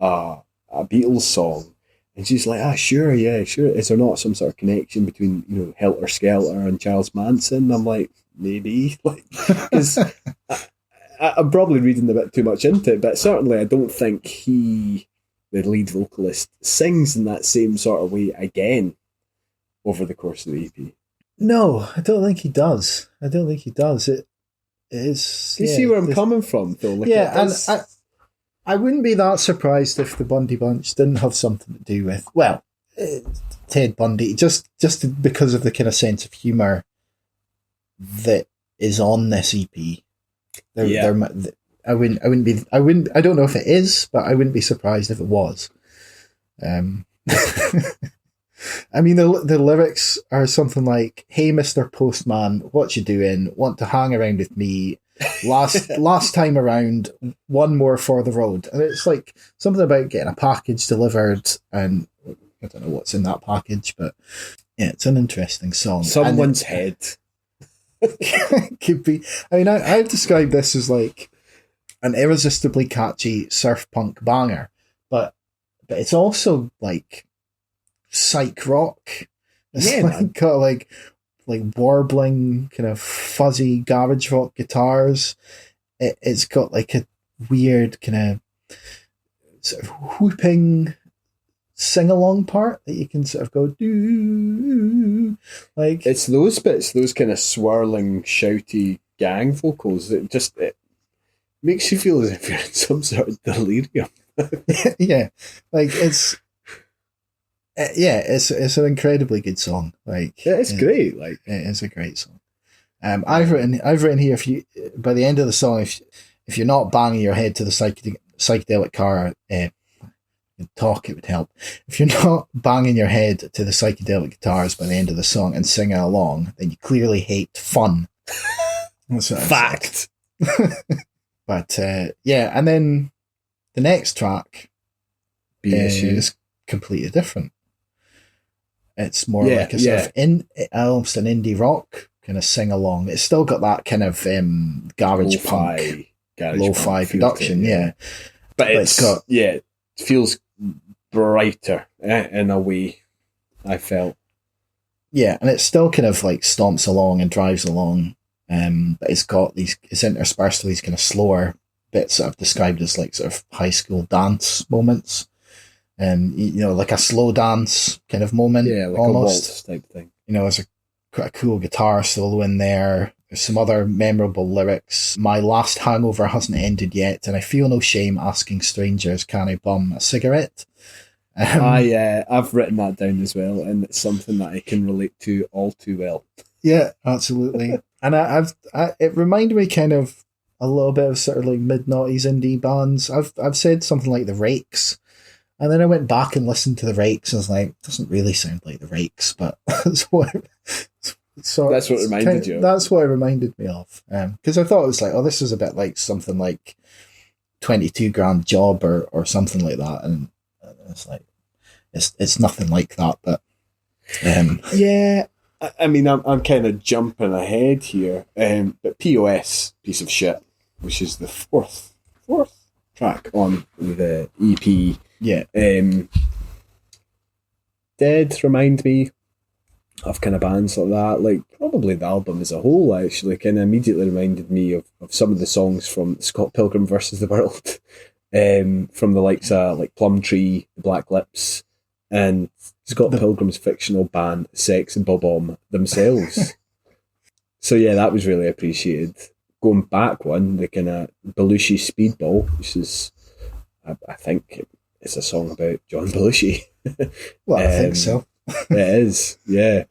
a Beatles song. And she's like, sure, yeah, sure. Is there not some sort of connection between, Helter Skelter and Charles Manson? And I'm like, maybe. Like, because I'm probably reading a bit too much into it, but certainly I don't think the lead vocalist, sings in that same sort of way again over the course of the EP. No, I don't think he does. It is... Do you see where I'm coming from, though? Like, yeah, and I wouldn't be that surprised if the Bundy Bunch didn't have something to do with, Ted Bundy, just because of the kind of sense of humour that is on this EP. I don't know if it is, but I wouldn't be surprised if it was. I mean, the lyrics are something like, "Hey, Mr. Postman, what you doing? Want to hang around with me? Last time around, one more for the road." And it's like something about getting a package delivered, and I don't know what's in that package, but yeah, it's an interesting song. Someone's head. Could be. I mean, I've described this as like an irresistibly catchy surf punk banger, but it's also like psych rock. It's got like warbling kind of fuzzy garage rock guitars. It's got like a weird kind of sort of whooping sing-along part that you can sort of go do, like it's those bits, those kind of swirling, shouty gang vocals that just it makes you feel as if you're in some sort of delirium. yeah, like it's an incredibly good song. Like it's great. Like it's a great song. I've written here, if you by the end of the song, if you're not banging your head to the psychedelic car. Talk, it would help. If you're not banging your head to the psychedelic guitars by the end of the song and singing along, then you clearly hate fun. Fact. But and then the next track is completely different. It's more like a sort of almost an indie rock kind of sing along. It's still got that kind of garage punk, lo-fi production, but it's got it feels brighter in a way, I felt. Yeah, and it still kind of like stomps along and drives along, but it's interspersed with these kind of slower bits that I've described as like sort of high school dance moments, like a slow dance kind of moment, like almost a waltz type thing. There's quite a cool guitar solo in there. There's some other memorable lyrics. My last hangover hasn't ended yet, and I feel no shame asking strangers, can I bum a cigarette? I've written that down as well, and it's something that I can relate to all too well. Yeah, absolutely. And it reminded me kind of a little bit of sort of like mid-noughties indie bands. I've said something like the Rakes, and then I went back and listened to the Rakes, and I was like, it doesn't really sound like the Rakes, but that's what it reminded you of. That's what it reminded me of. Because I thought it was like, this is a bit like something like 22 Grand Job or something like that, and it's like it's nothing like that. But I mean, I'm kind of jumping ahead here, but POS, Piece of Shit, which is the fourth track on the EP. Yeah. Did remind me of kind of bands like that, like probably the album as a whole actually kind of immediately reminded me of some of the songs from Scott Pilgrim versus the World, from the likes of like Plumtree, the Black Lips, and Scott Pilgrim's fictional band Sex and Bob-omb themselves. So yeah, that was really appreciated. Going back one, the kind of Belushi Speedball, which is, I think it's a song about John Belushi. Well, I think so. It is, yeah.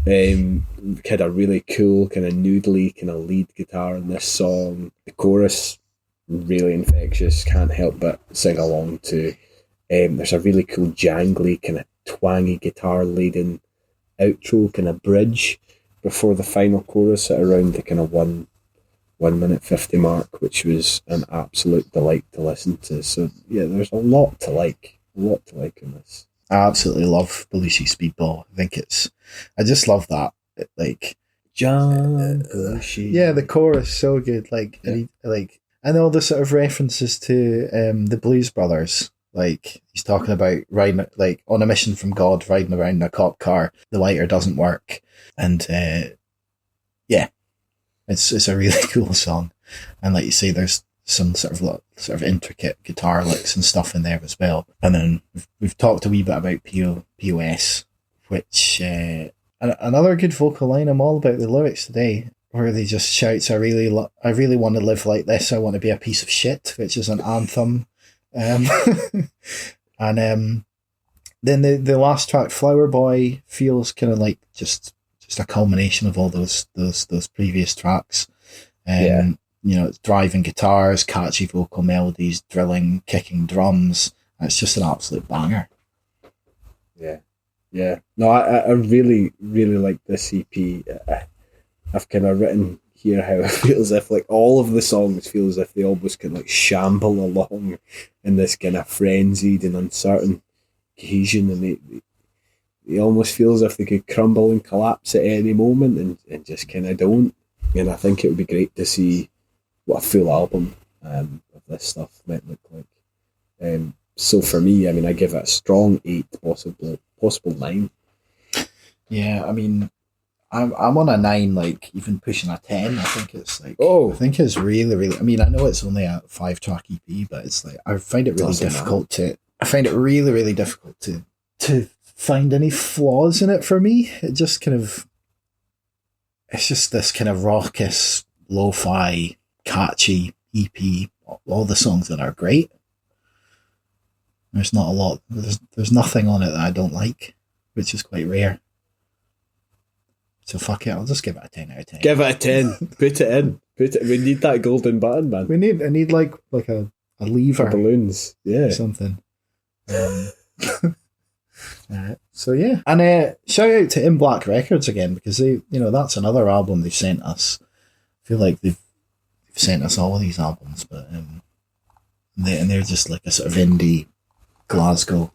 Had a really cool kind of noodly kind of lead guitar in this song. The chorus, really infectious, can't help but sing along to. There's a really cool jangly kind of twangy guitar laden outro kind of bridge before the final chorus at around the kind of 1 minute 50 mark, which was an absolute delight to listen to. So yeah, there's a lot to like in this. I absolutely love Belushi Speedball. I just love that. Like John Belushi. Yeah, the chorus so good. Like, yeah. And all the sort of references to the Blues Brothers. Like he's talking about riding like on a mission from God, riding around in a cop car. The lighter doesn't work, and it's a really cool song. And like you say, there's some sort of intricate guitar licks and stuff in there as well. And then we've talked a wee bit about POS, which another good vocal line. I'm all about the lyrics today, where they just shouts, I really want to live like this. I want to be a piece of shit, which is an anthem. And then the last track, Flower Boy, feels kind of like just a culmination of all those previous tracks. It's driving guitars, catchy vocal melodies, drilling, kicking drums. It's just an absolute banger. Yeah. No, I really, really like this EP. I've kind of written here how it feels as if like all of the songs feel as if they almost can like shamble along in this kind of frenzied and uncertain cohesion, and they almost feel as if they could crumble and collapse at any moment and just kind of don't. And I think it would be great to see what a full album of this stuff might look like. So for me, I mean, I give it a strong 8, possible 9. Yeah, I mean, I'm on a 9, like even pushing a 10. I think it's like, Oh. I think it's really, really. I mean, I know it's only a 5-track EP, but it's like I find it really difficult to. I find it really, really difficult to find any flaws in it for me. It just kind of, it's just this kind of raucous, lo-fi, catchy EP. All the songs that are great. There's not a lot. There's nothing on it that I don't like, which is quite rare. So fuck it, I'll just give it a 10 out of 10. Give it a 10. Put it in. We need that golden button, man. I need like a lever. Balloons. Yeah. Or something. So yeah. And shout out to In Black Records again, because they, that's another album they've sent us. I feel like they've sent us all of these albums, but they're just like a sort of indie Glasgow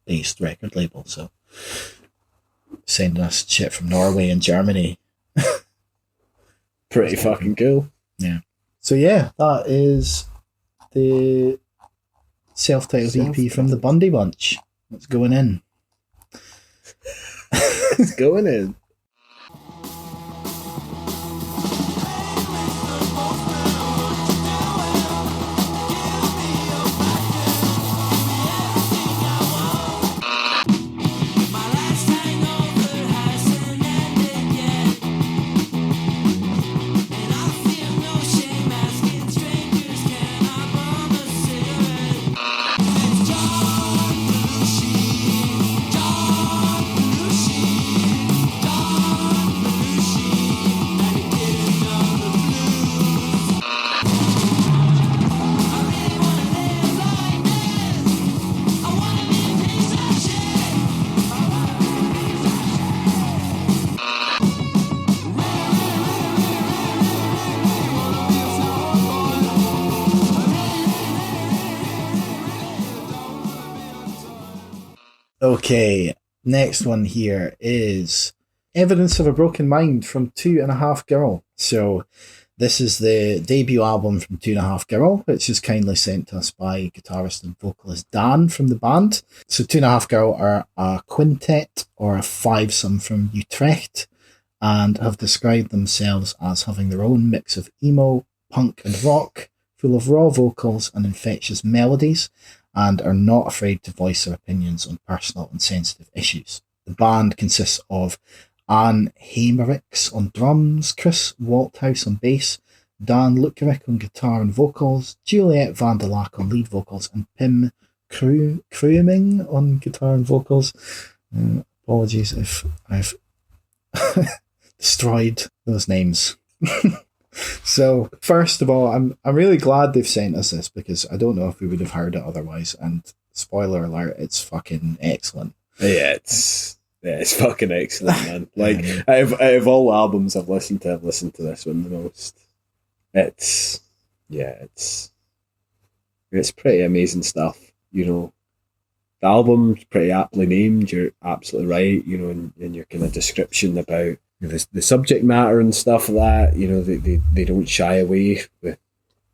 based record label, so sending us shit from Norway and Germany. Pretty fucking cool. Yeah. So yeah, that is the self-titled EP from the Bundy Bunch. It's going in. It's going in. Okay, next one here is Evidence of a Broken Mind from 2.5 Girl. So this is the debut album from 2.5 Girl, which is kindly sent to us by guitarist and vocalist Dan from the band. So 2.5 Girl are a quintet or a fivesome from Utrecht and have described themselves as having their own mix of emo, punk and rock, full of raw vocals and infectious melodies, and are not afraid to voice their opinions on personal and sensitive issues. The band consists of Anne Heimericks on drums, Chris Walthouse on bass, Dan Lukerick on guitar and vocals, Juliette Van der Laak on lead vocals, and Pim Krueming on guitar and vocals. Apologies if I've destroyed those names. So, first of all, I'm really glad they've sent us this, because I don't know if we would have heard it otherwise, and spoiler alert, it's fucking excellent. Yeah, it's fucking excellent, man. Like, out of all albums I've listened to this one the most. It's pretty amazing stuff, The album's pretty aptly named, you're absolutely right, in your kind of description about the subject matter and stuff like that. They don't shy away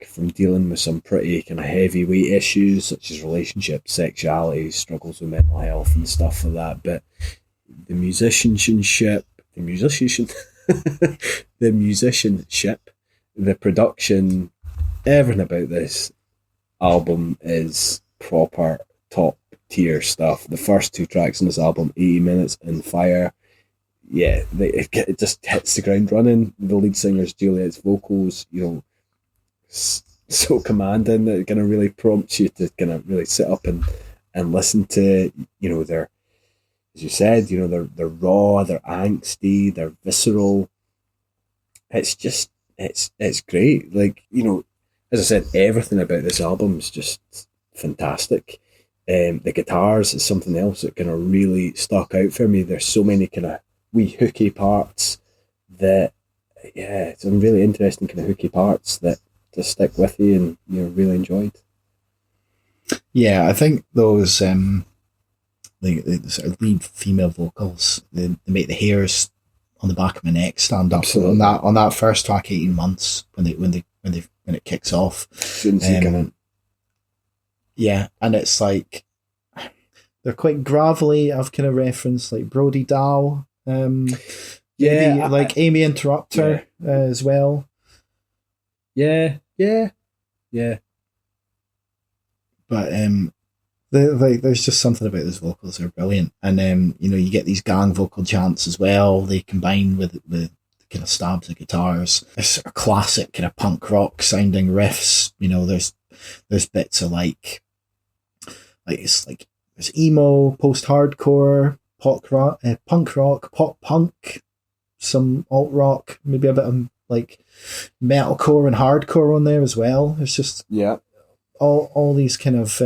from dealing with some pretty kind of heavyweight issues such as relationships, sexuality, struggles with mental health and stuff like that. But the musicianship, the production, everything about this album is proper top tier stuff. The first 2 tracks in this album, 80 Minutes and Fire, yeah, it just hits the ground running. The lead singer's Juliet's vocals, so commanding that it kind of really prompts you to kind of really sit up and listen to, they're, as you said, they're raw, they're angsty, they're visceral. It's just, it's great. Like, as I said, everything about this album is just fantastic. The guitars is something else that kind of really stuck out for me. There's so many kind of wee hooky parts that, it's some really interesting kind of hooky parts that just stick with you and really enjoyed. Yeah, I think those the sort of lead female vocals, they make the hairs on the back of my neck stand up. Absolutely. On that first track, 18 Months, when they kicks off. Shouldn't see coming. Yeah, and it's like they're quite gravelly. I've kind of referenced like Brody Dow, like Amy Interrupter as well. Yeah. But there's just something about those vocals that are brilliant, and you get these gang vocal chants as well. They combine with kind of stabs of guitars. There's sort of classic kind of punk rock sounding riffs. There's bits of like it's like there's emo, post hardcore, punk rock, pop punk, some alt rock, maybe a bit of like metalcore and hardcore on there as well. It's just all these kind of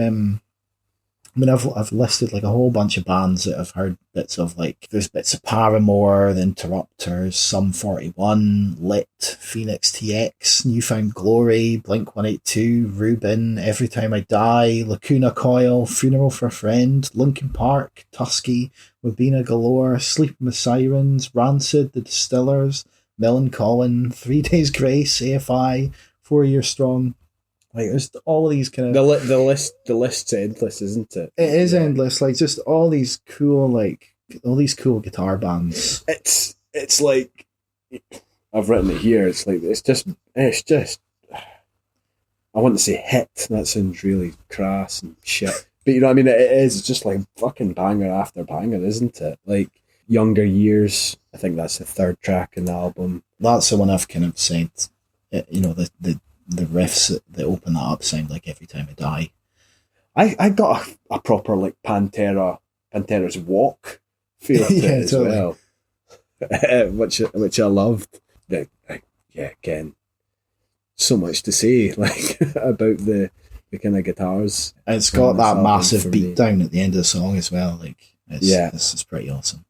I've listed like a whole bunch of bands that I've heard bits of. Like there's bits of Paramore, The Interrupters, Sum 41, Lit, Phoenix TX, Newfound Glory, Blink-182, Rubin, Every Time I Die, Lacuna Coil, Funeral for a Friend, Linkin Park, Tusky, Wabina Galore, Sleeping with Sirens, Rancid, The Distillers, Millencolin, 3 Days Grace, AFI, 4 Year Strong. Like there's all these kind of the list's endless, isn't it? It is endless. Like just all these cool guitar bands. It's like I've written it here. It's just I want to say hit. That sounds really crass and shit. But you know what I mean? It is. It's just like fucking banger after banger, isn't it? Like Younger Years. I think that's the 3rd track in the album. That's the one I've kind of said. The riffs that open that up sound like Every Time I Die. I got a proper like Pantera's Walk feel to it as well, which I loved. Again, so much to say like about the kind of guitars. And it's got that massive beat down at the end of the song as well. Like it's pretty awesome.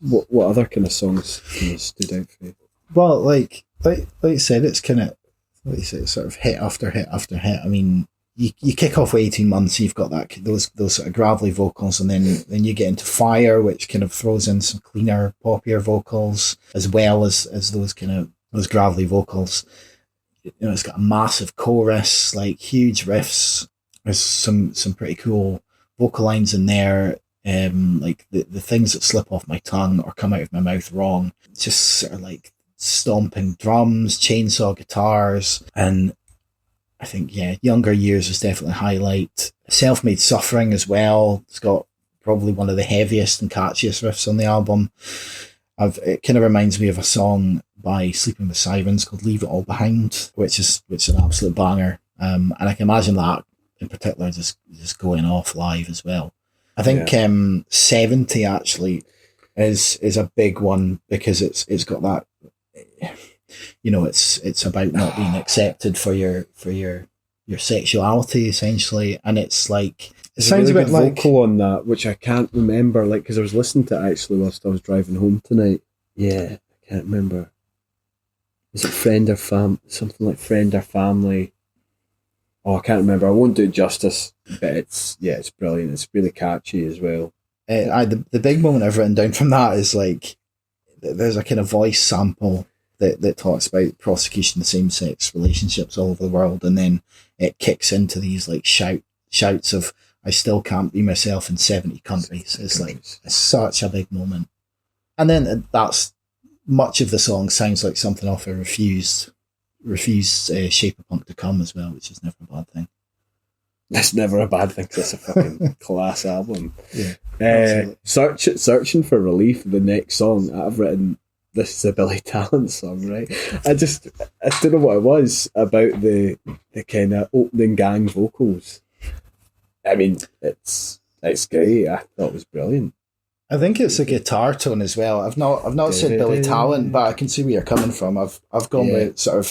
What other kind of songs stood out for you? Well, like I said, it's kind of. Like you say, sort of hit after hit after hit. I mean, you kick off with 18 months, you've got those sort of gravelly vocals, and then you get into Fire, which kind of throws in some cleaner, poppier vocals, as well as those gravelly vocals. It's got a massive chorus, like huge riffs. There's some pretty cool vocal lines in there. Like the things that slip off my tongue or come out of my mouth wrong. It's just sort of like stomping drums, chainsaw guitars, and I think Younger Years is definitely a highlight. Self-Made Suffering as well. It's got probably one of the heaviest and catchiest riffs on the album. It kind of reminds me of a song by Sleeping with Sirens called Leave It All Behind, which is an absolute banger. And I can imagine that in particular just going off live as well. I think 70 actually is a big one because it's got that. It's about not being accepted for your sexuality essentially, and it's like it sounds a really a bit like vocal on that, which I can't remember. Like because I was listening to it actually whilst I was driving home tonight. Yeah, I can't remember. Is it Friend or something like Friend or Family? Oh, I can't remember. I won't do it justice, but it's brilliant. It's really catchy as well. The big moment I've written down from that is like there's a kind of voice sample that talks about prosecution of same-sex relationships all over the world, and then it kicks into these like shouts of I still can't be myself in 70 countries. It's like it's such a big moment. And then that's much of the song sounds like something off a refused Shape of Punk to Come as well, which is never a bad thing. That's never a bad thing. It's a fucking class album. Yeah. Searching for Relief, the next song I've written. This is a Billy Talent song, right? I don't know what it was about the kind of opening gang vocals. I mean, it's great. I thought it was brilliant. I think it's a guitar tone as well. I've not said Billy Talent, but I can see where you're coming from. I've gone with sort of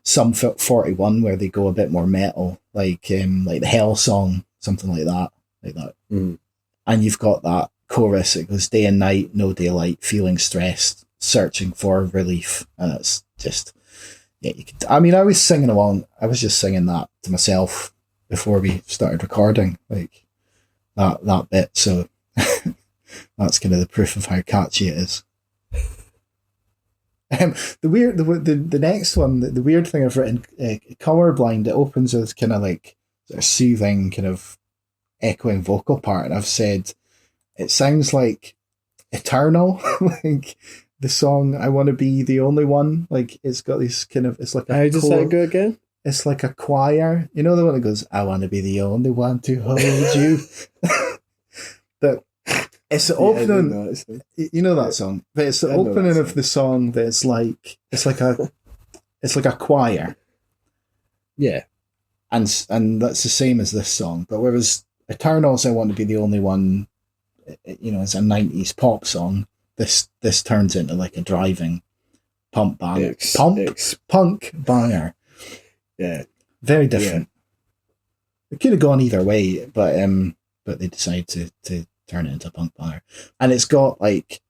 Sum 41 where they go a bit more metal, like the Hell song, something like that. Mm. And you've got that chorus. It goes day and night, no daylight, feeling stressed, searching for relief, and it's just you could. I mean, I was singing along. I was just singing that to myself before we started recording, like that bit. So. That's kind of the proof of how catchy it is. The next one, the weird thing I've written, colorblind. It opens with kind of like a soothing, kind of echoing vocal part, and I've said it sounds like Eternal, like the song "I Want to Be the Only One." Like it's got this kind of, it's like a How does that go again? It's like a choir, you know, the one that goes, "I want to be the only one to hold you." But it's the opening. You know that song, but it's the opening of the song that it's like a choir. Yeah, and that's the same as this song. But whereas Eternals, "I Want to Be the Only One," you know, it's a 90s pop song. This turns into like a driving punk banger. Yeah, very different. Yeah. It could have gone either way, but they decided to turn it into a punk banger. And it's got like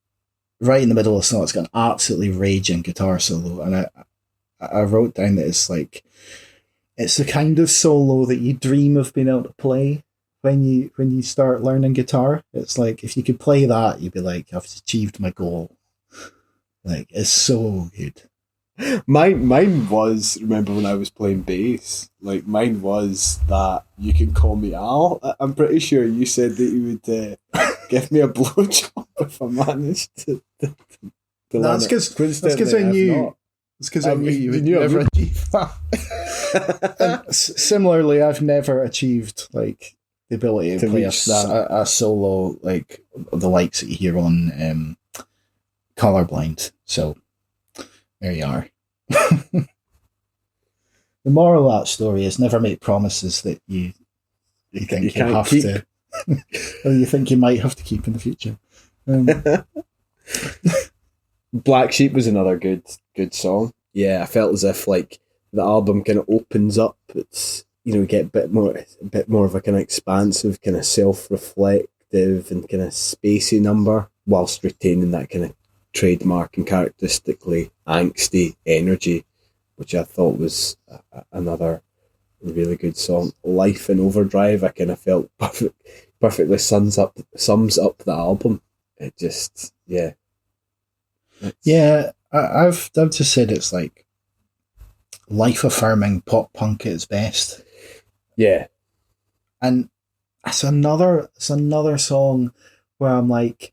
right in the middle of the song, it's got an absolutely raging guitar solo, and I wrote down that it's like it's the kind of solo that you dream of being able to play when you start learning guitar. It's like if you could play that, you'd be like, I've achieved my goal. Like, it's so good. Mine was, remember when I was playing bass, like mine was that "You Can Call Me Al." I'm pretty sure you said that you would give me a blowjob if I managed to That's because I knew. It's because I knew you would never achieve that. And similarly, I've never achieved like the ability to play a solo like the likes that you hear on Colorblind. So there you are. The moral of that story is never make promises that you think you have keep. To, or you think you might have to keep in the future. Black Sheep was another good song. Yeah, I felt as if like the album kind of opens up. It's, you know, we get a bit more of a kind of expansive, kind of self-reflective and kind of spacey number, whilst retaining that kind of trademark and characteristically angsty energy, which I thought was another really good song. Life in Overdrive, I kind of felt perfectly sums up the album. It just, yeah. Yeah, I've just said it's like life-affirming pop punk at its best. Yeah. And it's another song where I'm like,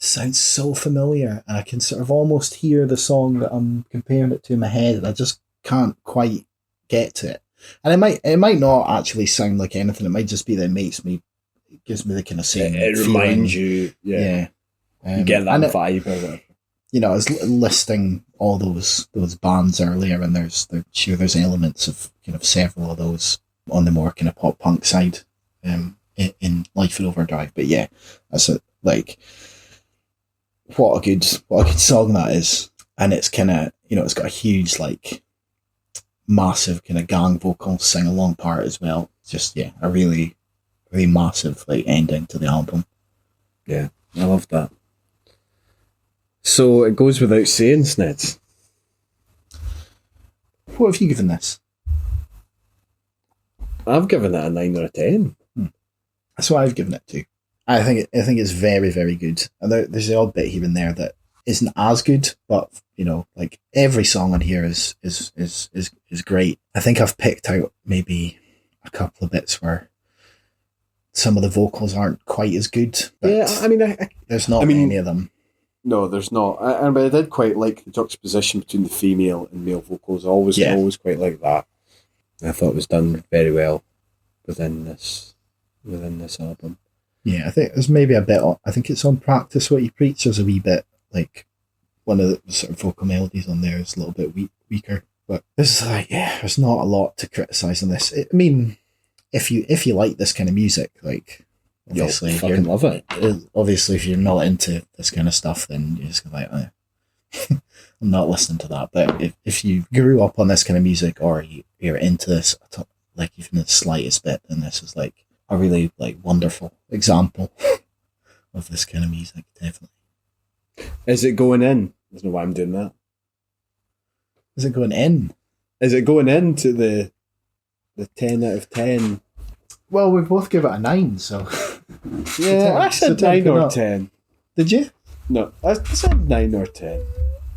sounds so familiar, and I can sort of almost hear the song that I'm comparing it to in my head, and I just can't quite get to it. And it might not actually sound like anything. It might just be that it gives me the kind of same. It reminds you, yeah. You get that vibe of it. You know, I was listing all those bands earlier, and there's elements of kind of several of those on the more kind of pop punk side, in Life in Overdrive. But yeah, that's like. What a good song that is. And it's kind of, you know, it's got a huge, like, massive kind of gang vocal sing along part as well. Just, yeah, a really, really massive, like, ending to the album. Yeah, I love that. So it goes without saying, Snedds. What have you given this? I've given it a 9 or a 10. That's what I've given it to. I think it's very, very good. And there's the odd bit here and there that isn't as good, but you know, like every song on here is great. I think I've picked out maybe a couple of bits where some of the vocals aren't quite as good. But yeah, I mean, there's not many of them. No, there's not. But I did quite like the juxtaposition between the female and male vocals. Always quite like that. I thought it was done very well within this album. Yeah, I think there's maybe a bit. I think it's on Practice What You Preach. There's a wee bit like one of the sort of vocal melodies on there is a little bit weaker. But this is like, yeah, there's not a lot to criticize on this. I mean, if you like this kind of music, like obviously you'll fucking love it. Obviously, if you're not into this kind of stuff, then you're just gonna like, I'm not listening to that. But if you grew up on this kind of music, or you're into this, like even the slightest bit, then this is like a really like wonderful example of this kind of music, definitely. Is it going in? I don't know why I'm doing that. Is it going in? Is it going into the 10 out of 10? Well, we both give it a 9, so yeah, I said 9 or 10. Did you? No, I said 9 or 10.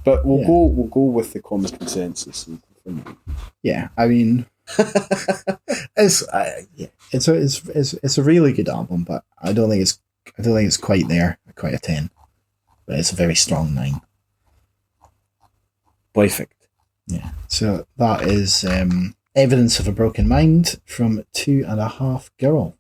But we'll go with the common consensus. Yeah, I mean, it's a really good album, but I don't think it's quite there, quite a 10. But it's a very strong 9. Perfect. Yeah. So that is Evidence of a Broken Mind from 2.5 Girl.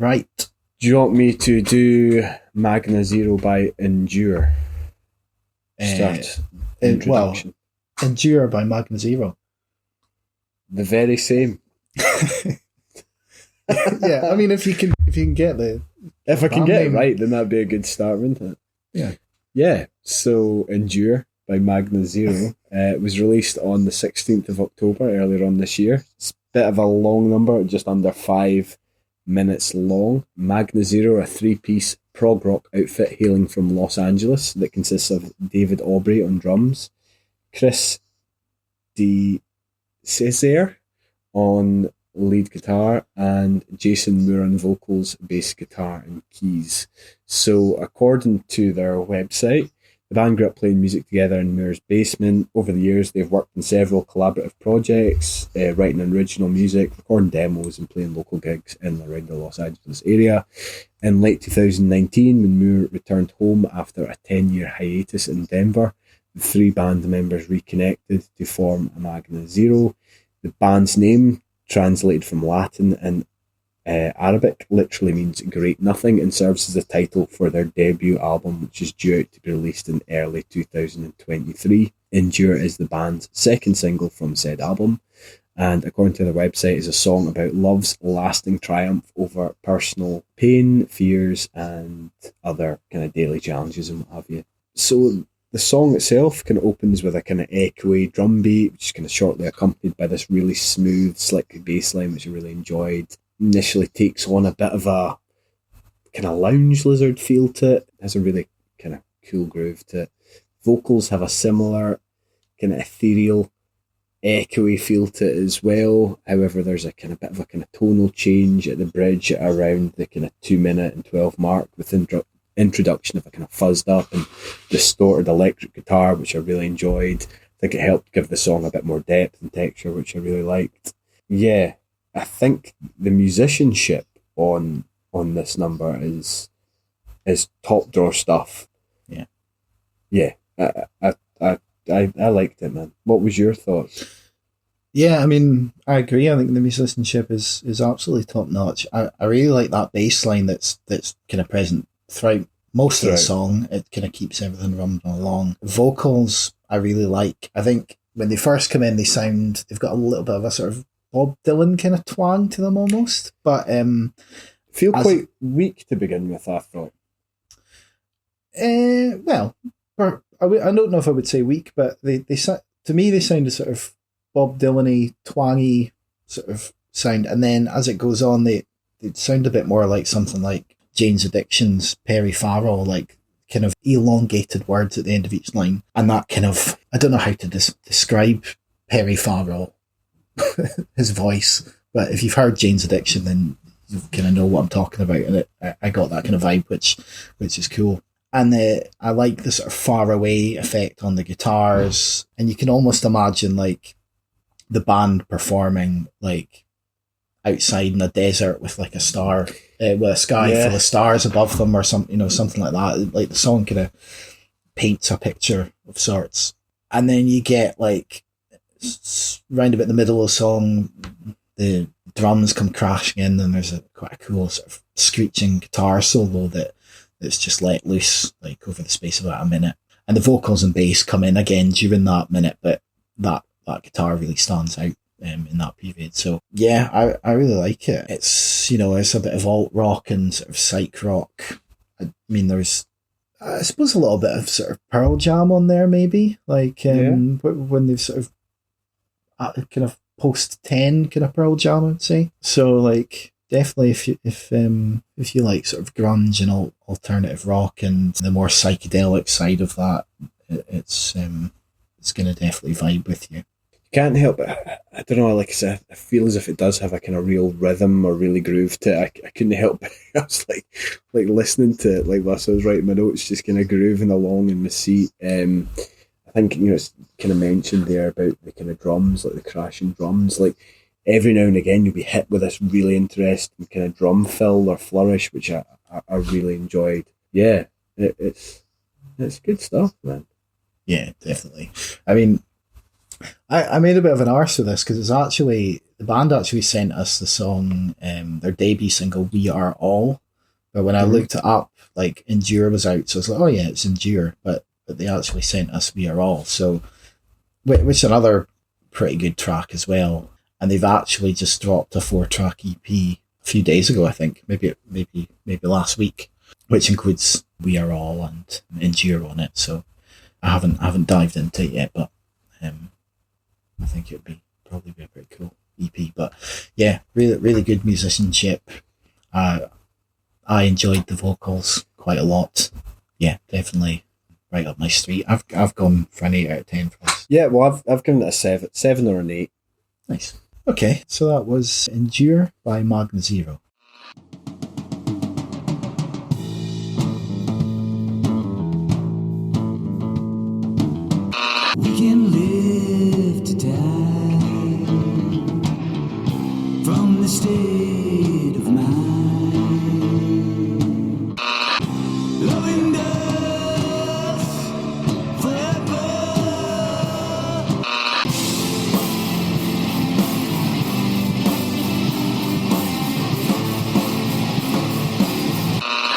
Right. Do you want me to do Magna Zero by Endure? Start introduction. Endure by Magna Zero. The very same. Yeah, I mean, if you can get if I can get it right, then that'd be a good start, wouldn't it? Yeah. Yeah. So Endure by Magna Zero was released on the 16th of October earlier on this year. It's a bit of a long number, just under 5 minutes long. Magna Zero, a 3-piece prog rock outfit hailing from Los Angeles that consists of David Aubrey on drums, Chris DeCesare on lead guitar, and Jason Moore on vocals, bass guitar and keys. So according to their website, the band grew up playing music together in Moore's basement. Over the years, they've worked on several collaborative projects, writing original music, recording demos and playing local gigs in and around the Los Angeles area. In late 2019, when Moore returned home after a 10-year hiatus in Denver, the 3 band members reconnected to form Magna Zero. The band's name, translated from Latin and Arabic, literally means great nothing and serves as the title for their debut album, which is due out to be released in early 2023. Endure is the band's second single from said album, and according to their website, is a song about love's lasting triumph over personal pain, fears, and other kind of daily challenges and what have you. So the song itself kind of opens with a kind of echoey drum beat, which is kind of shortly accompanied by this really smooth, slick bass line, which I really enjoyed. Initially takes on a bit of a kind of lounge lizard feel to it. It has a really kind of cool groove to it. Vocals have a similar kind of ethereal, echoey feel to it as well. However, there's a kind of bit of a kind of tonal change at the bridge at around the kind of 2-minute and 12 mark, with introduction of a kind of fuzzed up and distorted electric guitar, which I really enjoyed. I think it helped give the song a bit more depth and texture, which I really liked. Yeah, I think the musicianship on this number is top drawer stuff. Yeah. I liked it, man. What was your thoughts? Yeah, I mean, I agree. I think the musicianship is absolutely top notch. I really like that bass line that's kind of present throughout most of the song. It kind of keeps everything rumbling along. Vocals, I really like. I think when they first come in, they've got a little bit of a sort of Bob Dylan kind of twang to them almost, but feel quite weak to begin with, I thought. Well, I don't know if I would say weak, but they to me they sounded sort of Bob Dylan-y, twangy sort of sound, and then as it goes on, they sound a bit more like something like Jane's Addiction's Perry Farrell, like kind of elongated words at the end of each line, and that kind of, I don't know how to describe Perry Farrell, his voice, but if you've heard Jane's Addiction, then you kind of know what I'm talking about, and I got that kind of vibe, which is cool. And I like the sort of far away effect on the guitars, and you can almost imagine like the band performing like outside in a desert with like a star, with a sky full of stars above them or something, something like that. Like the song kind of paints a picture of sorts. And then you get like round about the middle of the song, the drums come crashing in, and there's quite a cool sort of screeching guitar solo that's just let loose like over the space of about a minute. And the vocals and bass come in again during that minute, but that guitar really stands out in that period. So yeah, I really like it. It's, it's a bit of alt rock and sort of psych rock. I mean, there's, I suppose, a little bit of sort of Pearl Jam on there, maybe, like when they've sort of kind of post 10 kind of Pearl Jam, I'd say. So like definitely if you like sort of grunge and alternative rock and the more psychedelic side of that, it's gonna definitely vibe with you. Can't help it. I don't know, like I said, I feel as if it does have a kind of real rhythm or really groove to it. I couldn't help it. I was like listening to it like this. I was writing my notes, just kind of grooving along in the seat. I think, it's kind of mentioned there about the kind of drums, like the crashing drums. Like every now and again you'll be hit with this really interesting kind of drum fill or flourish, which I really enjoyed. Yeah, it's good stuff, man. Yeah, definitely. I mean, I made a bit of an arse with this because it's actually, the band actually sent us the song, their debut single, We Are All. But when I looked it up, like Endure was out, so I was like, oh yeah, it's Endure. But they actually sent us We Are All. So, which is another pretty good track as well. And they've actually just dropped a 4-track EP a few days ago, I think, maybe last week, which includes We Are All and Endure on it. So I haven't dived into it yet, but I think it would probably be a pretty cool EP. But yeah, really, really good musicianship. I enjoyed the vocals quite a lot. Yeah, definitely right up my street. I've gone for an 8 out of 10 for this. Yeah, well, I've given it a 7 or an 8. Nice. Okay, so that was Endure by Magna Zero. We can live to die from the state of mind, loving us forever.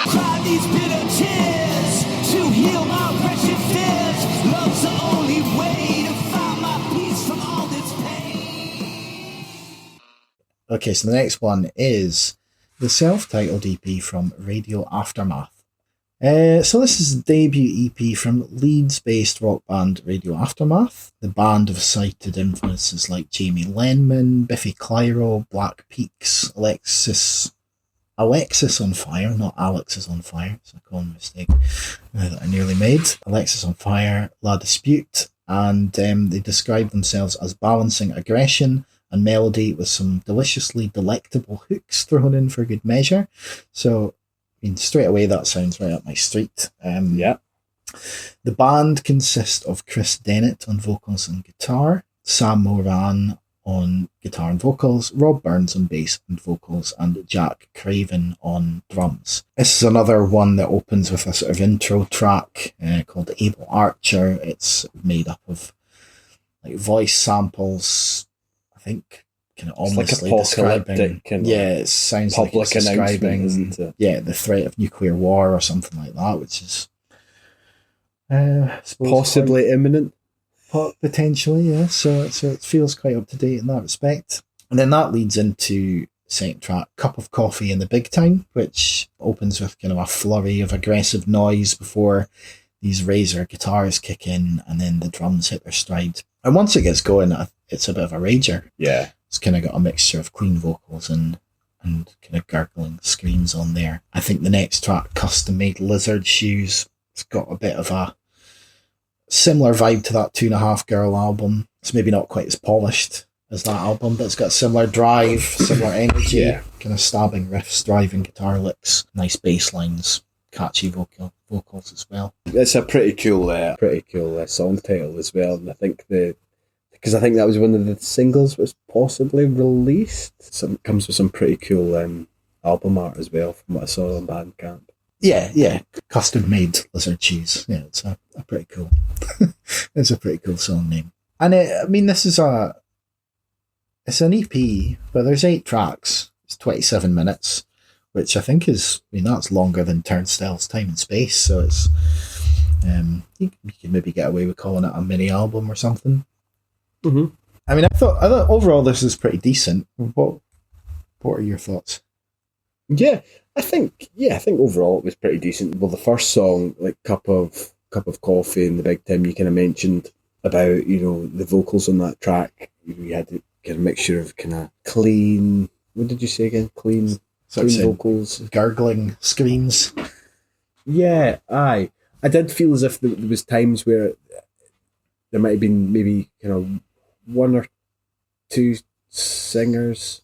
Cry these bitter tears to heal my wretched fears. Love's the only way to find my peace from all this pain. Okay, so the next one is the self-titled EP from Radio Aftermath. So this is the debut EP from Leeds-based rock band Radio Aftermath. The band have cited influences like Jamie Lenman, Biffy Clyro, Black Peaks, Alexis on Fire, not Alex is on Fire. It's a common mistake that I nearly made. Alexis on Fire, La Dispute, and they describe themselves as balancing aggression and melody with some deliciously delectable hooks thrown in for good measure. So, I mean, straight away that sounds right up my street. Yeah. The band consists of Chris Dennett on vocals and guitar, Sam Moran on guitar and vocals, Rob Burns on bass and vocals, and Jack Craven on drums. This is another one that opens with a sort of intro track called Able Archer. It's made up of like voice samples, I think, kind of almost like describing. It sounds like it's describing, isn't it? Yeah, the threat of nuclear war or something like that, which is possibly imminent. Potentially, yeah. So it feels quite up to date in that respect. And then that leads into second track, Cup of Coffee in the Big Time, which opens with kind of a flurry of aggressive noise before these Razor guitars kick in and then the drums hit their stride. And once it gets going, it's a bit of a rager. Yeah. It's kind of got a mixture of clean vocals and kind of gurgling screams on there. I think the next track, Custom Made Lizard Shoes, it's got a bit of a similar vibe to that 2.5 Girl album. It's maybe not quite as polished as that album, but it's got similar drive, similar energy, kind of stabbing riffs, driving guitar licks, nice bass lines, catchy vocals as well. It's a pretty cool song title as well, and I think the because I think that was one of the singles that was possibly released. Comes with some pretty cool album art as well, from what I saw on Bandcamp. Yeah. Custom made lizard cheese. Yeah, it's a pretty cool. It's a pretty cool song name. And this is it's an EP, but there's 8 tracks. It's 27 minutes, which I think that's longer than Turnstile's Time and Space. So it's you can maybe get away with calling it a mini album or something. Mm-hmm. I thought overall this is pretty decent. What are your thoughts? Yeah, I think overall it was pretty decent. Well, the first song, like cup of coffee and the big Tim, you kind of mentioned about, the vocals on that track. You had to get a mixture of kind of clean. What did you say again? Clean vocals, gurgling screams. Yeah, aye. I did feel as if there was times where there might have been maybe kind of 1 or 2 singers,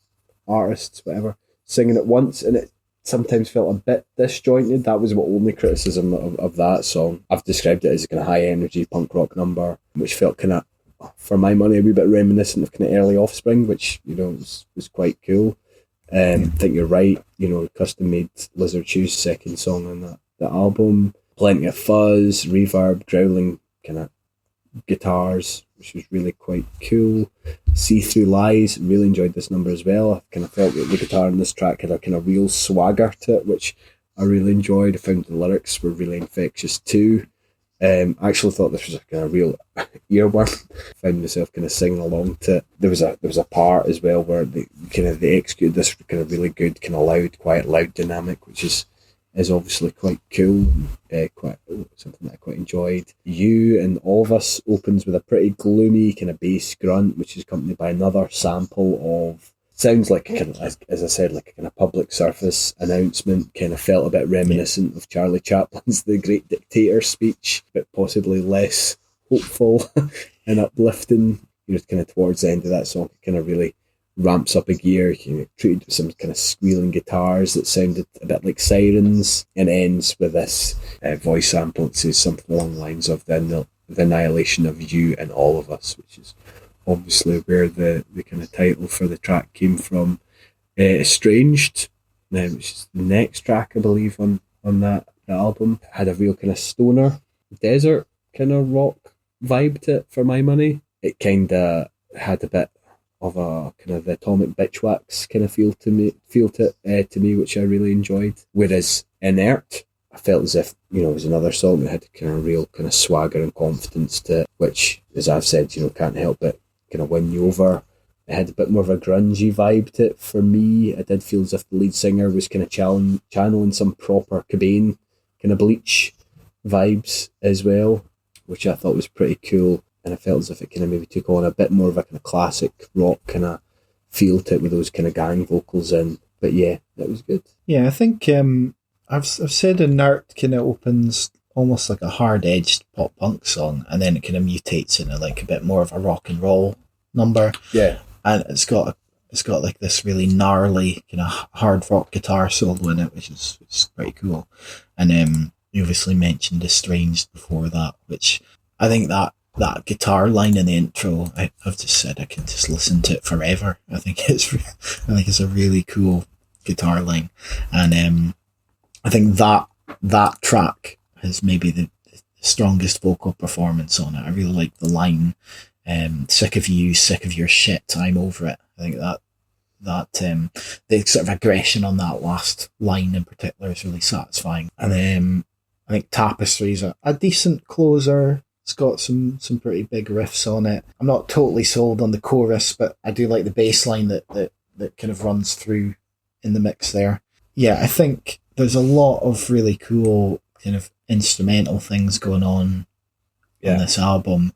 artists, whatever, singing at once, and it sometimes felt a bit disjointed. That was my only criticism of that song. I've described it as a kind of high energy punk rock number, which felt kind of, for my money, a wee bit reminiscent of kind of early Offspring, which was quite cool. I think you're right. Custom made Lizard Shoes second song on that album. Plenty of fuzz, reverb, growling kind of guitars, which was really quite cool. See Through Lies, really enjoyed this number as well. I kind of felt that the guitar in this track had a kind of real swagger to it, which I really enjoyed. I found the lyrics were really infectious too. I actually thought this was a kind of real earworm. Found myself kind of singing along to it. There was a part as well where they executed this kind of really good, kind of quite loud dynamic, which is obviously quite cool, quite something that I quite enjoyed. You and All of Us opens with a pretty gloomy kind of bass grunt, which is accompanied by another sample of, sounds like kind of, as I said, like a kind of public service announcement. Kind of felt a bit reminiscent of Charlie Chaplin's The Great Dictator speech, but possibly less hopeful and uplifting. Kind of towards the end of that song, it kind of really ramps up a gear, treated with some kind of squealing guitars that sounded a bit like sirens, and ends with this voice sample that says something along the lines of the annihilation of you and all of us, which is obviously where the kind of title for the track came from. Estranged, which is the next track, I believe, on that album, had a real kind of stoner, desert kind of rock vibe to it for my money. It kind of had a bit of a kind of Atomic Bitchwax kind of feel to me, which I really enjoyed. Whereas Inert, I felt as if, it was another song that had kind of real kind of swagger and confidence to it, which, as I've said, can't help but kind of win you over. It had a bit more of a grungy vibe to it for me. I did feel as if the lead singer was kind of channeling some proper Cobain kind of Bleach vibes as well, which I thought was pretty cool. And I felt as if it kind of maybe took on a bit more of a kind of classic rock kind of feel to it with those kind of gang vocals in. But yeah, that was good. Yeah, I think I've said Inert kind of opens almost like a hard-edged pop-punk song, and then it kind of mutates into like a bit more of a rock and roll number. Yeah. And it's got like this really gnarly kind of hard rock guitar solo in it, which is pretty cool. And you obviously mentioned Estranged before that, which I think that guitar line in the intro, I've just said I can just listen to it forever. I think it's a really cool guitar line, and I think that track has maybe the strongest vocal performance on it. I really like the line, "Sick of you, sick of your shit, I'm over it." I think that the sort of aggression on that last line in particular is really satisfying. And I think Tapestry's a decent closer. It's got some pretty big riffs on it. I'm not totally sold on the chorus, but I do like the bass line that kind of runs through in the mix there. Yeah, I think there's a lot of really cool kind of instrumental things going on in this album.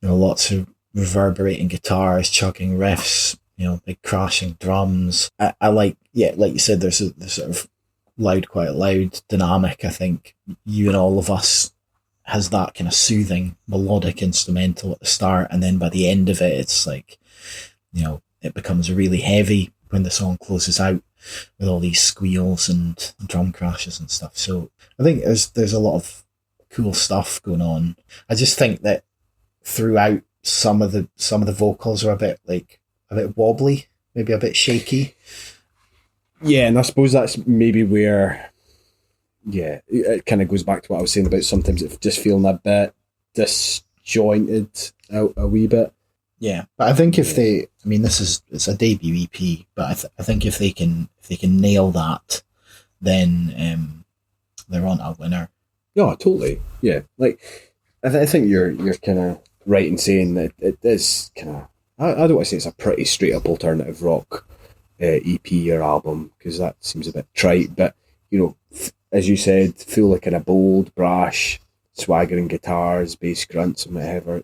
Lots of reverberating guitars, chugging riffs, big crashing drums. I like you said, there's a sort of quite loud dynamic. I think You and All of Us has that kind of soothing melodic instrumental at the start, and then by the end of it, it's like, it becomes really heavy when the song closes out with all these squeals and drum crashes and stuff. So I think there's a lot of cool stuff going on. I just think that throughout some of the vocals are a bit wobbly, maybe a bit shaky. Yeah, and I suppose that's maybe where, it kind of goes back to what I was saying about sometimes it just feeling a bit disjointed a wee bit. Yeah, but I think it's a debut EP, but I think if they can nail that, then they're on a winner. Yeah, totally. Yeah, like I think you're kind of right in saying that it is kind of. I don't want to say it's a pretty straight up alternative rock EP or album, because that seems a bit trite. But as you said, feel like kind of bold, brash, swaggering guitars, bass grunts, and whatever.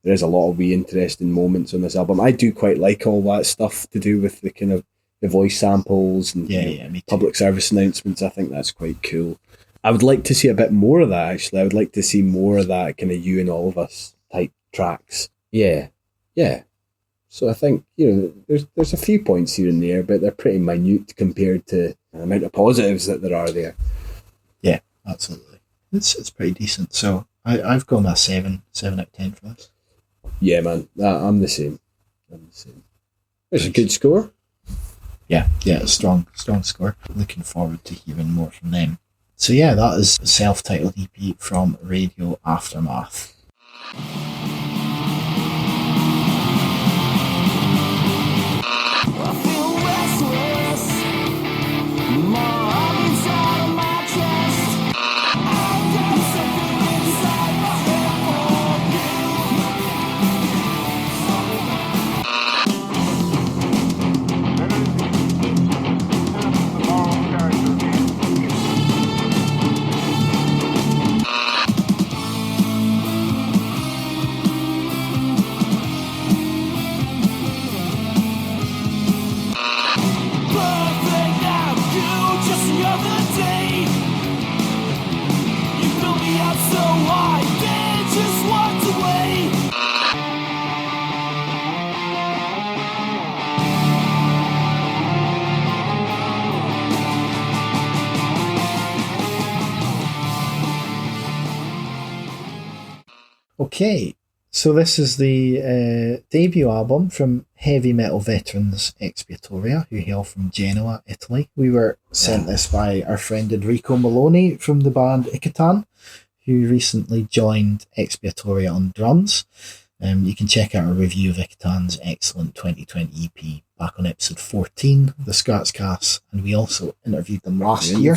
There's a lot of wee interesting moments on this album. I do quite like all that stuff to do with the kind of the voice samples and me too. public service announcements. I think that's quite cool. I would like to see a bit more of that, actually. I would like to see more of that kind of You and All of Us type tracks. Yeah. So I think, there's a few points here and there, but they're pretty minute compared to the amount of positives that there are there. Yeah, absolutely. It's pretty decent. So I've gone a 7 out of 10 for this. Yeah, man. I'm the same. It's a good score. Yeah, strong score. Looking forward to hearing more from them. So yeah, that is a self-titled EP from Radio Aftermath. I feel restless. My heart inside of my chest. I've got something inside my head for you. Perfect now, you just the other day. You built me up so high, then just walked away. Okay, so this is the debut album from heavy metal veterans Expiatoria, who hail from Genoa, Italy. We were sent this by our friend Enrico Maloney from the band Icatan, who recently joined Expiatoria on drums. You can check out a review of Icatan's excellent 2020 EP back on episode 14 of the Scratscast, and we also interviewed them last year,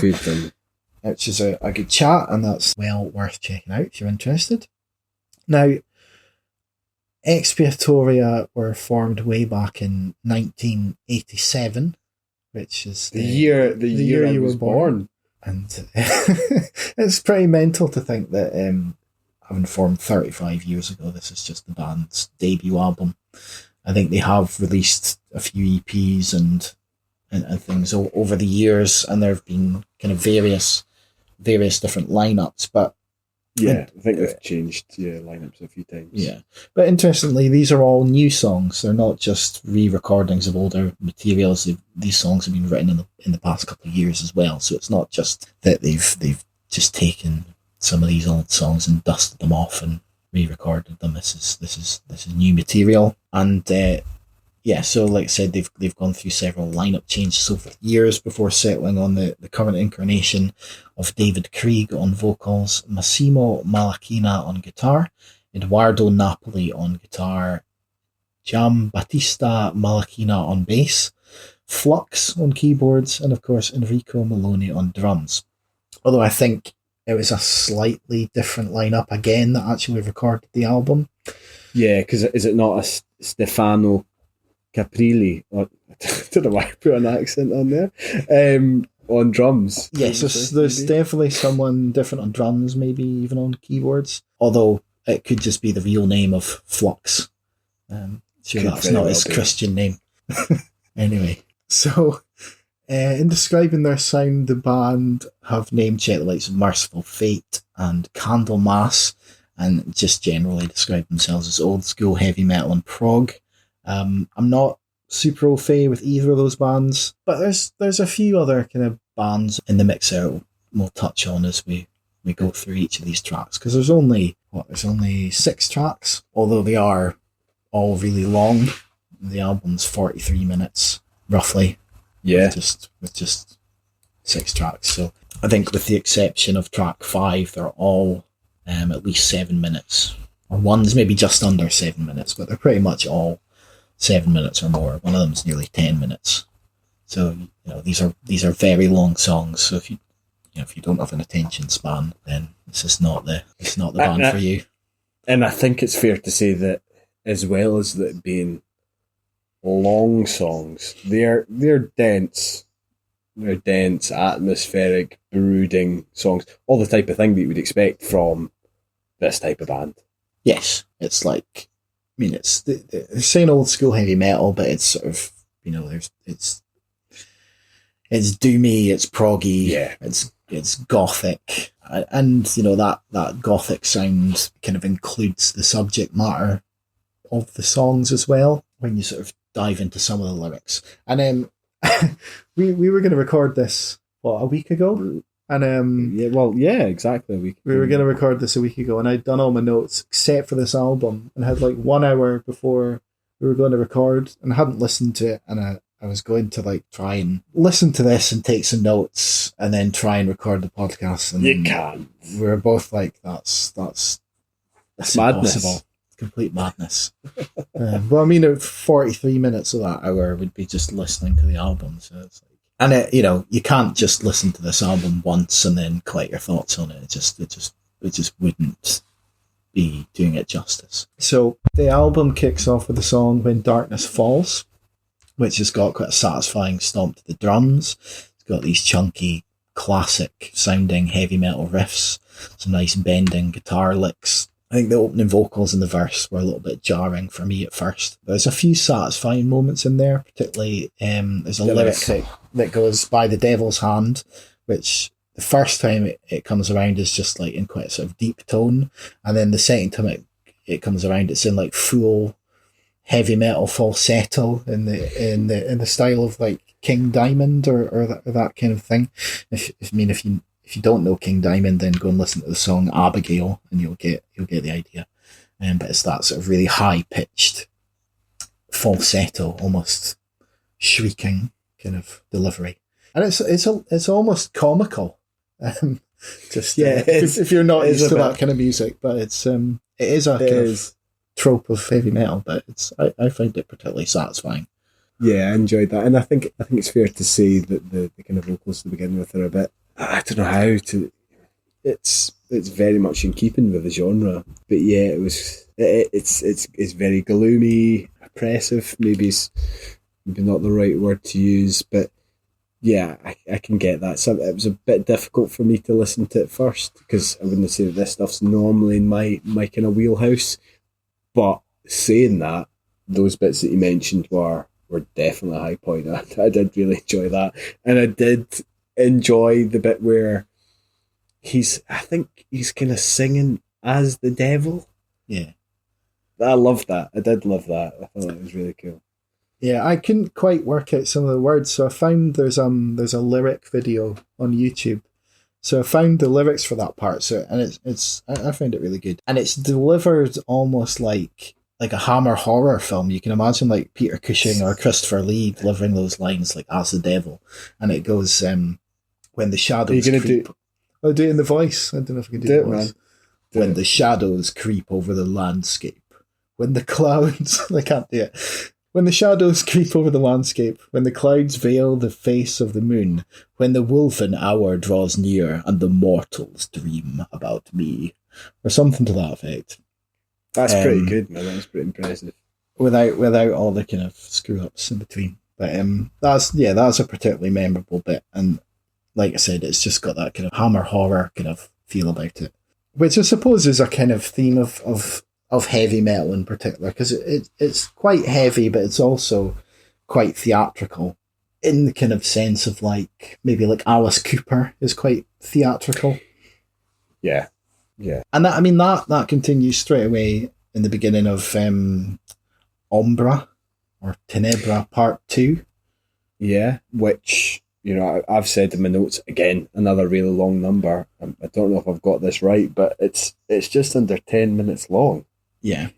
which is a good chat, and that's well worth checking out if you're interested. Now, Expiatoria were formed way back in 1987, which is The year I you was were born. And it's pretty mental to think that having formed 35 years ago, this is just the band's debut album. I think they have released a few EPs and things over the years, and there have been kind of various different lineups, but yeah, I think they've changed lineups a few times. yeah. But interestingly, these are all new songs. They're not just re-recordings of older materials. These songs have been written in the past couple of years as well. So it's not just that they've just taken some of these old songs and dusted them off and re-recorded them. This is new material, and so like I said, they've gone through several lineup changes over the years before settling on the current incarnation of David Krieg on vocals, Massimo Malachina on guitar, Eduardo Napoli on guitar, Giambattista Malachina on bass, Flux on keyboards, and of course Enrico Maloney on drums. Although I think it was a slightly different lineup again that actually recorded the album. Yeah, because is it not a Stefano Caprilli? I don't know why I put an accent on there. On drums. Yes, there's definitely someone different on drums, maybe even on keyboards. Although it could just be the real name of Flux. Sure, that's not his Christian name. Anyway, so in describing their sound, the band have name-checked the likes of Merciful Fate and Candlemass, and just generally describe themselves as old-school heavy metal and prog. I'm not super au fait with either of those bands, but there's a few other kind of bands in the mix out we'll touch on as we go through each of these tracks, because there's only there's only 6 tracks, although they are all really long. The album's 43 minutes, roughly. Yeah. With just 6 tracks. So I think with the exception of track 5, they're all at least 7 minutes. Or one's maybe just under 7 minutes, but they're pretty much all 7 minutes or more. One of them's nearly 10 minutes. So, these are very long songs. So if you don't have an attention span, then it's not the band for you. And I think it's fair to say that, as well as that being long songs, they're dense. They're dense, atmospheric, brooding songs. All the type of thing that you would expect from this type of band. Yes, it's like, it's they're saying old school heavy metal, but it's sort of, it's doomy, it's proggy, yeah, it's gothic, and that gothic sound kind of includes the subject matter of the songs as well when you sort of dive into some of the lyrics. And then we were going to record this a week ago, and exactly. We were going to record this a week ago, and I'd done all my notes except for this album, and had like 1 hour before we were going to record, and I hadn't listened to it, and I was going to try and listen to this and take some notes, and then try and record the podcast. And you can't. We were both like, that's madness. Impossible. Complete madness. Well, I mean, 43 minutes of that hour would be just listening to the album. So it's like, and you can't just listen to this album once and then collect your thoughts on it. It just wouldn't be doing it justice. So the album kicks off with the song "When Darkness Falls," which has got quite a satisfying stomp to the drums. It's got these chunky, classic sounding heavy metal riffs, some nice bending guitar licks. I think the opening vocals in the verse were a little bit jarring for me at first. There's a few satisfying moments in there, particularly there's a lyric that goes "by the devil's hand," which the first time it comes around is just like in quite a sort of deep tone, and then the second time it comes around, it's in like full heavy metal falsetto in the style of like King Diamond or that kind of thing. If you don't know King Diamond, then go and listen to the song "Abigail," and you'll get the idea. But it's that sort of really high pitched falsetto, almost shrieking kind of delivery, and it's almost comical. If you're not used to that kind of music, but it is a kind of trope of heavy metal, but I find it particularly satisfying. Yeah, I enjoyed that, and I think it's fair to say that the kind of vocals to begin with are a bit. I don't know how to. It's very much in keeping with the genre, but yeah, it's very gloomy, oppressive. Maybe not the right word to use, but yeah, I can get that. So it was a bit difficult for me to listen to at first because I wouldn't say that this stuff's normally in my kind of wheelhouse. But saying that, those bits that you mentioned were definitely a high point. I did really enjoy that, and I did enjoy the bit where I think he's kind of singing as the devil. Yeah, I loved that. I did love that. I thought that was really cool. Yeah, I couldn't quite work out some of the words, so I found there's a lyric video on YouTube. So I found the lyrics for that part. So I found it really good, and it's delivered almost like a Hammer horror film. You can imagine like Peter Cushing or Christopher Lee delivering those lines like as the devil, and it goes when the shadows creep. I'll do it in the voice. I don't know if I can do the voice. When the shadows creep over the landscape, when the clouds I can't do it. When the shadows creep over the landscape, when the clouds veil the face of the moon, when the wolfen hour draws near and the mortals dream about me, or something to that effect. That's pretty good, man. That's pretty impressive. Without all the kind of screw ups in between. But that's a particularly memorable bit, and like I said, it's just got that kind of Hammer horror kind of feel about it, which I suppose is a kind of theme of heavy metal in particular, because it's quite heavy, but it's also quite theatrical in the kind of sense of like maybe like Alice Cooper is quite theatrical. Yeah. And that continues straight away in the beginning of Ombra or Tenebra Part 2. Yeah, which I've said in my notes, again, another really long number. I don't know if I've got this right, but it's just under 10 minutes long. Yeah.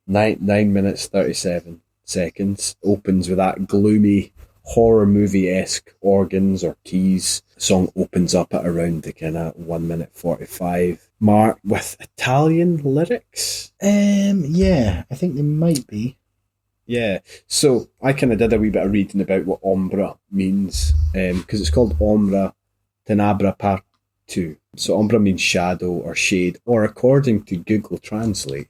9 minutes, 37 seconds. Opens with that gloomy horror movie-esque organs or keys. The song opens up at around the kind of 1 minute 45 mark with Italian lyrics. Yeah, I think they might be. Yeah, so I kind of did a wee bit of reading about what ombra means, because it's called ombra tenebra part 2. So ombra means shadow or shade, or according to Google Translate,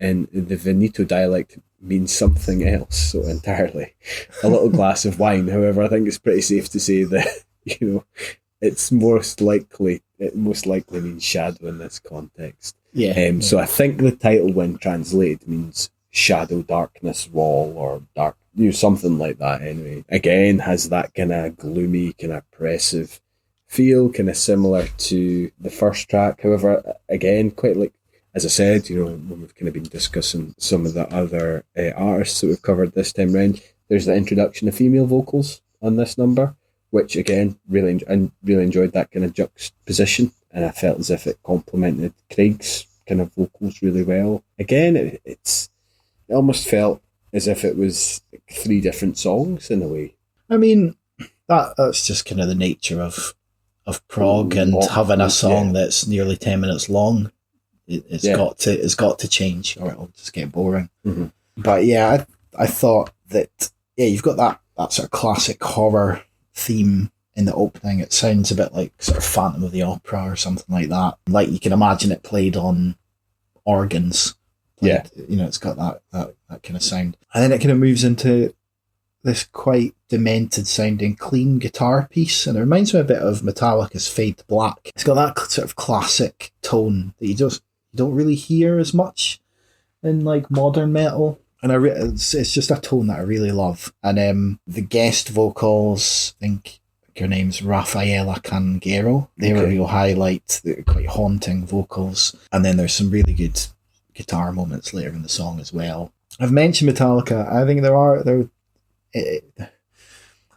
in the Veneto dialect means something else, so entirely. A little glass of wine, however, I think it's pretty safe to say that, it most likely means shadow in this context. Yeah. So I think the title, when translated, means shadow, darkness, wall, or dark, something like that anyway. Again, has that kind of gloomy, kind of oppressive feel, kind of similar to the first track. However, again, quite like, as I said, when we've kind of been discussing some of the other artists that we've covered this time round, there's the introduction of female vocals on this number, which again, really enjoyed that kind of juxtaposition, and I felt as if it complemented Craig's kind of vocals really well. Again, it almost felt as if it was 3 different songs in a way. I mean, that's just kind of the nature of prog, and having a song that's nearly 10 minutes long. It's got to change, or it'll just get boring. Mm-hmm. But yeah, I thought that you've got that sort of classic horror theme in the opening. It sounds a bit like sort of Phantom of the Opera or something like that. Like you can imagine it played on organs. Yeah, it's got that kind of sound, and then it kind of moves into this quite demented sounding clean guitar piece, and it reminds me a bit of Metallica's Fade to Black. It's got that sort of classic tone that you don't really hear as much in like modern metal, and it's just a tone that I really love. And the guest vocals, I think her name's Rafaela Canguero. They were a real highlight. They're quite haunting vocals, and then there's some really good guitar moments later in the song as well. I've mentioned Metallica. I think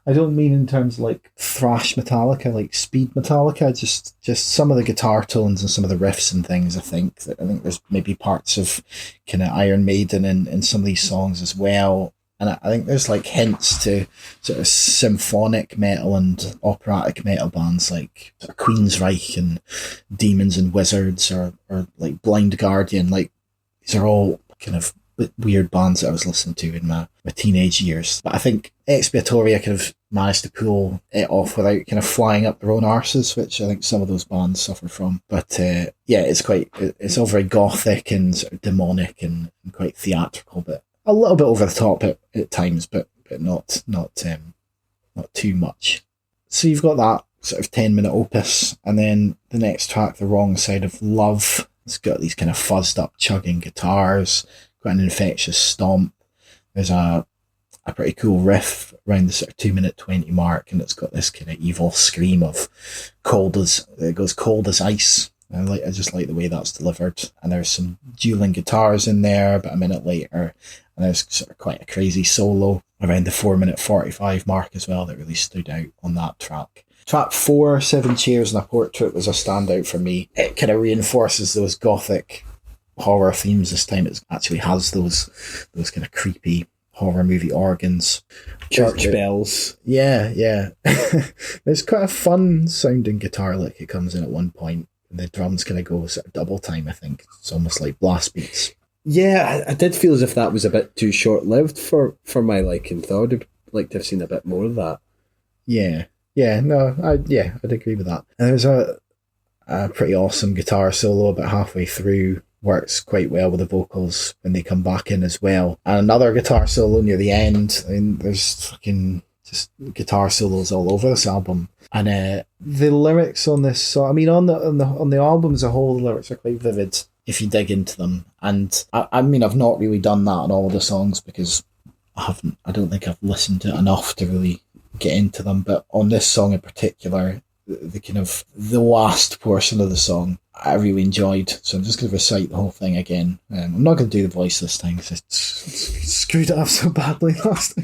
I don't mean in terms of like thrash Metallica, like speed Metallica. Just some of the guitar tones and some of the riffs and things. I think there's maybe parts of kind of Iron Maiden in some of these songs as well. And I think there's like hints to sort of symphonic metal and operatic metal bands like sort of Queensryche and Demons and Wizards, or like Blind Guardian. Like these are all kind of weird bands that I was listening to in my teenage years. But I think Expiatoria kind of managed to pull it off without kind of flying up their own arses, which I think some of those bands suffer from. But it's all very gothic and sort of demonic and quite theatrical, but a little bit over the top at times, but not too much. So you've got that sort of 10-minute opus, and then the next track, The Wrong Side of Love, it's got these kind of fuzzed up chugging guitars, got an infectious stomp. There's a pretty cool riff around the sort of 2-minute 20 mark, and it's got this kind of evil scream of cold as ice. I just like the way that's delivered. And there's some dueling guitars in there, but a minute later, and there's sort of quite a crazy solo around the 4-minute 45 mark as well that really stood out on that track. Track 4, 7 Chairs and a Portrait, was a standout for me. It kind of reinforces those gothic horror themes this time. It actually has those kind of creepy horror movie organs. Church bells. Yeah. There's quite a fun sounding guitar lick. It comes in at one point, and the drums kind of go sort of double time, I think. It's almost like blast beats. Yeah, I did feel as if that was a bit too short-lived for my liking. Though I'd like to have seen a bit more of that. I'd agree with that. And there's a pretty awesome guitar solo about halfway through. Works quite well with the vocals when they come back in as well. And another guitar solo near the end. I mean, there's fucking just guitar solos all over this album. And the lyrics on this song, I mean, on the album as a whole, the lyrics are quite vivid if you dig into them. And I mean, I've not really done that on all of the songs because I don't think I've listened to it enough to really get into them. But on this song in particular, the kind of the last portion of the song I really enjoyed, so I'm just going to recite the whole thing again. I'm not going to do the voice this time because it's screwed it up so badly last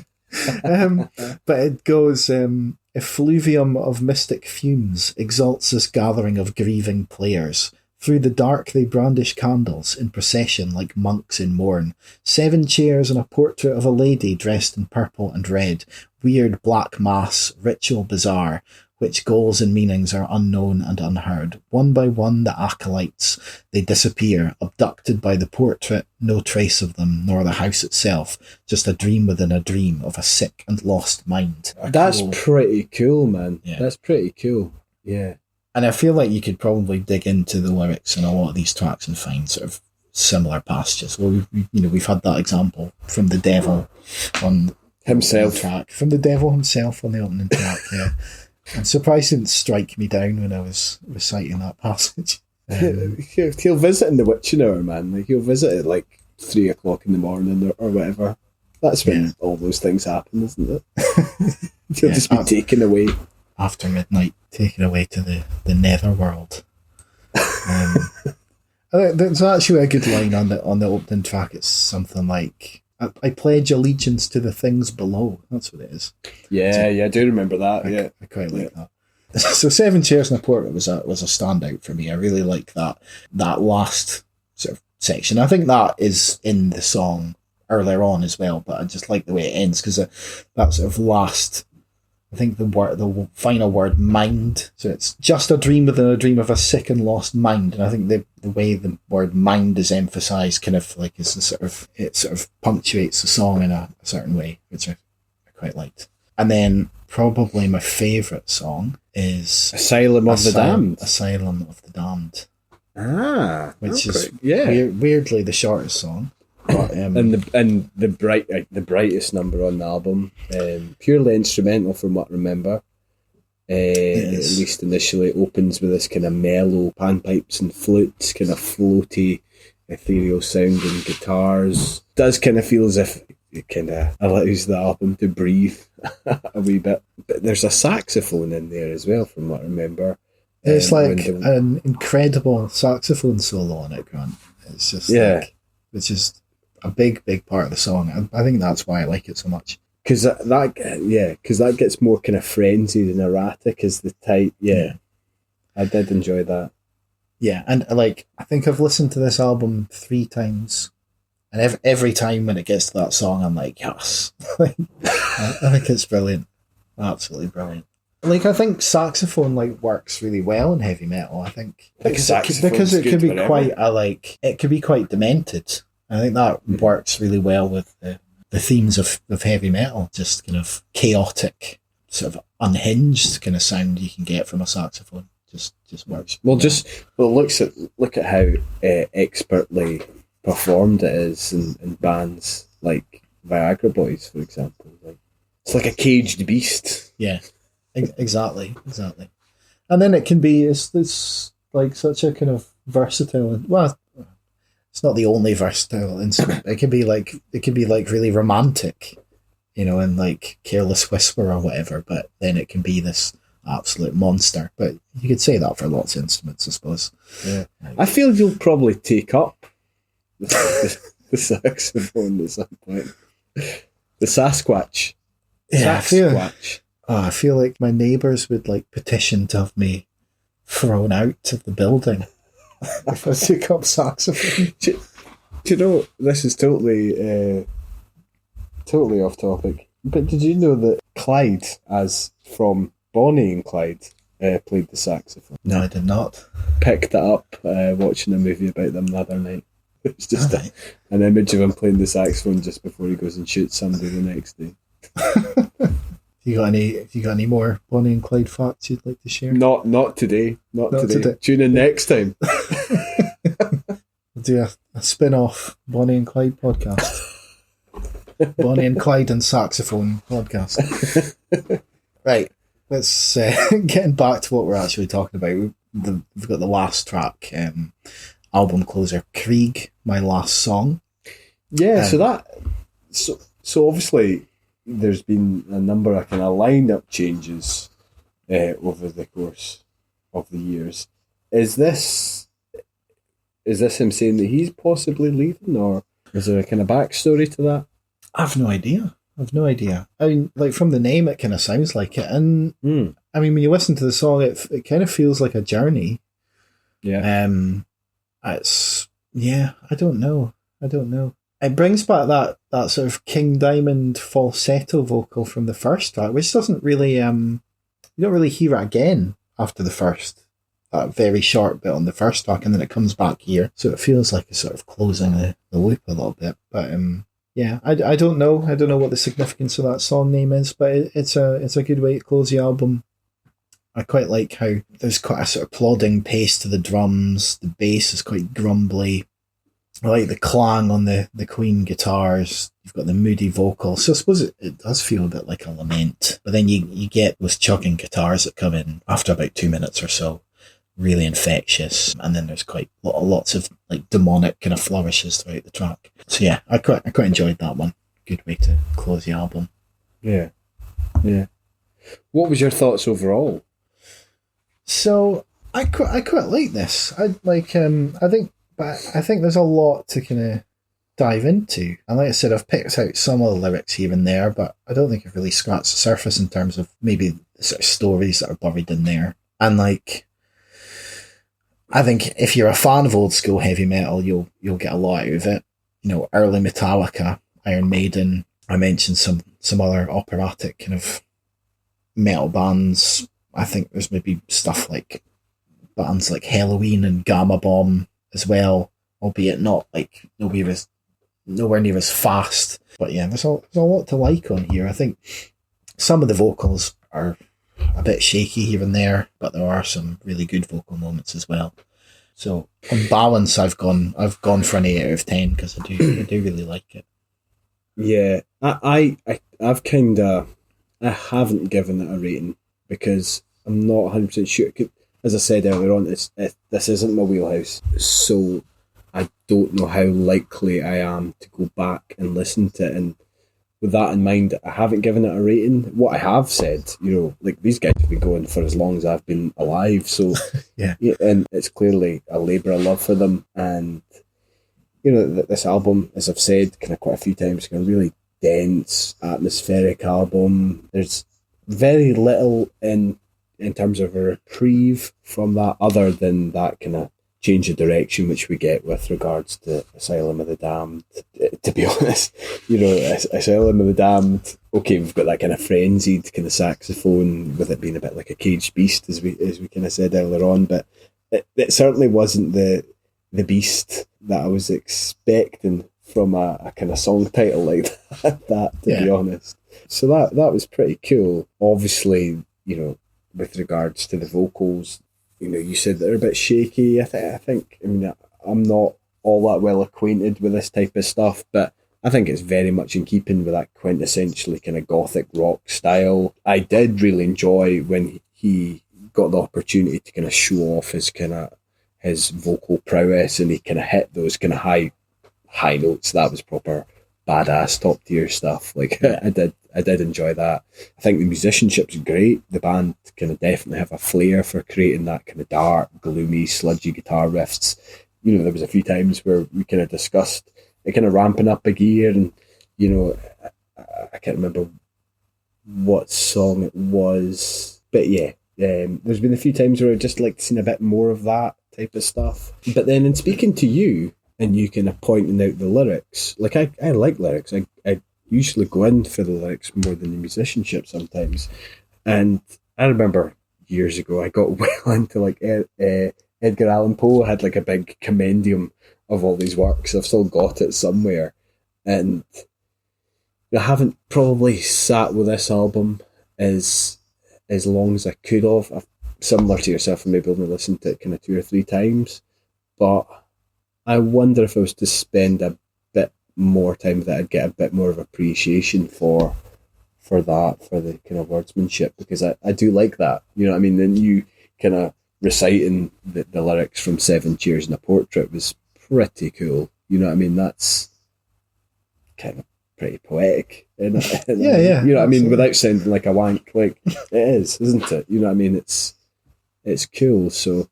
time. But it goes, effluvium of mystic fumes exalts this gathering of grieving players. Through the dark they brandish candles in procession like monks in morn. 7 chairs and a portrait of a lady dressed in purple and red. Weird black mass, ritual bizarre, which goals and meanings are unknown and unheard. One by one the acolytes, they disappear, abducted by the portrait, no trace of them, nor the house itself, just a dream within a dream of a sick and lost mind. That's pretty cool, man. Yeah. That's pretty cool. Yeah. And I feel like you could probably dig into the lyrics in a lot of these tracks and find sort of similar passages. Well, we've had that example from the devil on Himself. the track. From the devil himself on the opening track, yeah. I'm surprised it didn't strike me down when I was reciting that passage. He'll visit in the witching hour, man. Like, he'll visit at like 3 o'clock in the morning or whatever. That's when all those things happen, isn't it? He'll just be taken away. After midnight, taken away to the netherworld. There's actually a good line on the opening track. It's something like, I pledge allegiance to the things below. That's what it is. Yeah, I do remember that. I quite like that. So 7 chairs and a portrait was a standout for me. I really like that last sort of section. I think that is in the song earlier on as well, but I just like the way it ends because that sort of last. I think the final word, mind. So it's just a dream within a dream of a sick and lost mind. And I think the way the word mind is emphasised kind of like is it sort of punctuates the song in a certain way, which I quite liked. And then probably my favourite song is Asylum of the Damned. Asylum of the Damned. Which is weirdly the shortest song. But, and the brightest number on the album, purely instrumental from what I remember. At least initially, it opens with this kind of mellow panpipes and flutes, kind of floaty, ethereal sounding guitars. Does kind of feel as if it kind of allows the album to breathe a wee bit. But there's a saxophone in there as well, from what I remember. It's like an incredible saxophone solo on it, Grant. It's just it's just a big part of the song. I think that's why I like it so much. Because that gets more kind of frenzied and erratic as the type. Yeah, I did enjoy that. Yeah, and like I think I've listened to this album 3 times, and every time when it gets to that song, I'm like, yes. I think it's brilliant, absolutely brilliant. Like I think saxophone works really well in heavy metal. I think because it could be quite demented. I think that works really well with the themes of heavy metal, just kind of chaotic, sort of unhinged kind of sound you can get from a saxophone. Just works. Look at how expertly performed it is in bands like Viagra Boys, for example. Like, it's like a caged beast. Yeah, exactly. And then it can be it's like such a kind of versatile. Well, it's not the only versatile instrument. It can be like really romantic, and like Careless Whisper or whatever. But then it can be this absolute monster. But you could say that for lots of instruments, I suppose. Yeah, I feel you'll probably take up the saxophone at some point. The Sasquatch. Yeah, I feel like my neighbours would petition to have me thrown out of the building. If I took up saxophone. Do you know, this is totally off topic, but did you know that Clyde, as from Bonnie and Clyde, played the saxophone? No, I did not. Picked it up watching a movie about them the other night. It's just an image of him playing the saxophone just before he goes and shoots somebody the next day. Have you got any more Bonnie and Clyde facts you'd like to share? Not today. Not today. Tune in next time. We'll do a spin-off Bonnie and Clyde podcast. Bonnie and Clyde and saxophone podcast. Right, let's getting back to what we're actually talking about. We've got the last track, album closer, Krieg, My Last Song. Yeah, so obviously there's been a number of kind of lineup changes over the course of the years. Is this him saying that he's possibly leaving, or is there a kind of backstory to that? I have no idea. I've no idea. I mean, like from the name, it kind of sounds like it, and I mean, when you listen to the song, it kind of feels like a journey. Yeah. It's I don't know. It brings back that sort of King Diamond falsetto vocal from the first track, which doesn't really you don't really hear it again after the first, that very short bit on the first track, and then it comes back here. So it feels like it's sort of closing the loop a little bit. But I don't know. I don't know what the significance of that song name is, but it's a good way to close the album. I quite like how there's quite a sort of plodding pace to the drums. The bass is quite grumbly. I like the clang on the Queen guitars. You've got the moody vocals. So I suppose it does feel a bit like a lament. But then you get those chugging guitars that come in after about 2 minutes or so. Really infectious. And then there's quite lots of like demonic kind of flourishes throughout the track. So yeah, I quite enjoyed that one. Good way to close the album. Yeah. What was your thoughts overall? So I quite like this. I think there's a lot to kind of dive into. And like I said, I've picked out some of the lyrics here and there, but I don't think I've really scratched the surface in terms of maybe the sort of stories that are buried in there. And like, I think if you're a fan of old school heavy metal, you'll get a lot out of it. You know, early Metallica, Iron Maiden. I mentioned some other operatic kind of metal bands. I think there's maybe stuff like bands like Halloween and Gamma Bomb as well, albeit not like nowhere near as fast. But yeah, there's a lot to like on here. I think some of the vocals are a bit shaky here and there, but there are some really good vocal moments as well. So on balance, I've gone for an 8 out of 10 because I do really like it. Yeah, I've I haven't given it a rating because I'm not 100% sure. As I said earlier on, this isn't my wheelhouse, so I don't know how likely I am to go back and listen to it. And with that in mind, I haven't given it a rating. What I have said, like these guys have been going for as long as I've been alive, so yeah, and it's clearly a labour of love for them. And this album, as I've said, kind of quite a few times, kind of really dense, atmospheric album. There's very little in terms of a reprieve from that, other than that kind of change of direction which we get with regards to Asylum of the Damned. To be honest, Asylum of the Damned, okay, we've got that kind of frenzied kind of saxophone with it being a bit like a caged beast, as we kind of said earlier on, but it certainly wasn't the beast that I was expecting from a kind of song title like that, to be honest. So that was pretty cool. Obviously, with regards to the vocals, you said they're a bit shaky. I think, I'm not all that well acquainted with this type of stuff, but I think it's very much in keeping with that quintessentially kind of gothic rock style. I did really enjoy when he got the opportunity to kind of show off his vocal prowess, and he kind of hit those kind of high notes. That was proper badass top tier stuff. Like I did enjoy that. I think the musicianship's great. The band kind of definitely have a flair for creating that kind of dark, gloomy, sludgy guitar riffs. There was a few times where we kind of discussed it kind of ramping up a gear, and I can't remember what song it was, but yeah, there's been a few times where I'd just like to see a bit more of that type of stuff. But then in speaking to you, and you kind of pointing out the lyrics, like I like lyrics. I usually go in for the lyrics more than the musicianship sometimes. And I remember years ago I got well into like Edgar Allan Poe had like a big compendium of all these works. I've still got it somewhere, and I haven't probably sat with this album as long as I could have. I've, similar to yourself, and maybe only listened to it kind of 2 or 3 times, but I wonder if I was to spend a bit more time with it, I'd get a bit more of appreciation for the kind of wordsmanship, because I do like that. You know what I mean? Then you kind of reciting the lyrics from 7 Cheers and a Portrait was pretty cool. You know what I mean? That's kind of pretty poetic. Yeah. You know what I mean? Without sounding like a wank, like it is, isn't it? You know what I mean? It's cool. So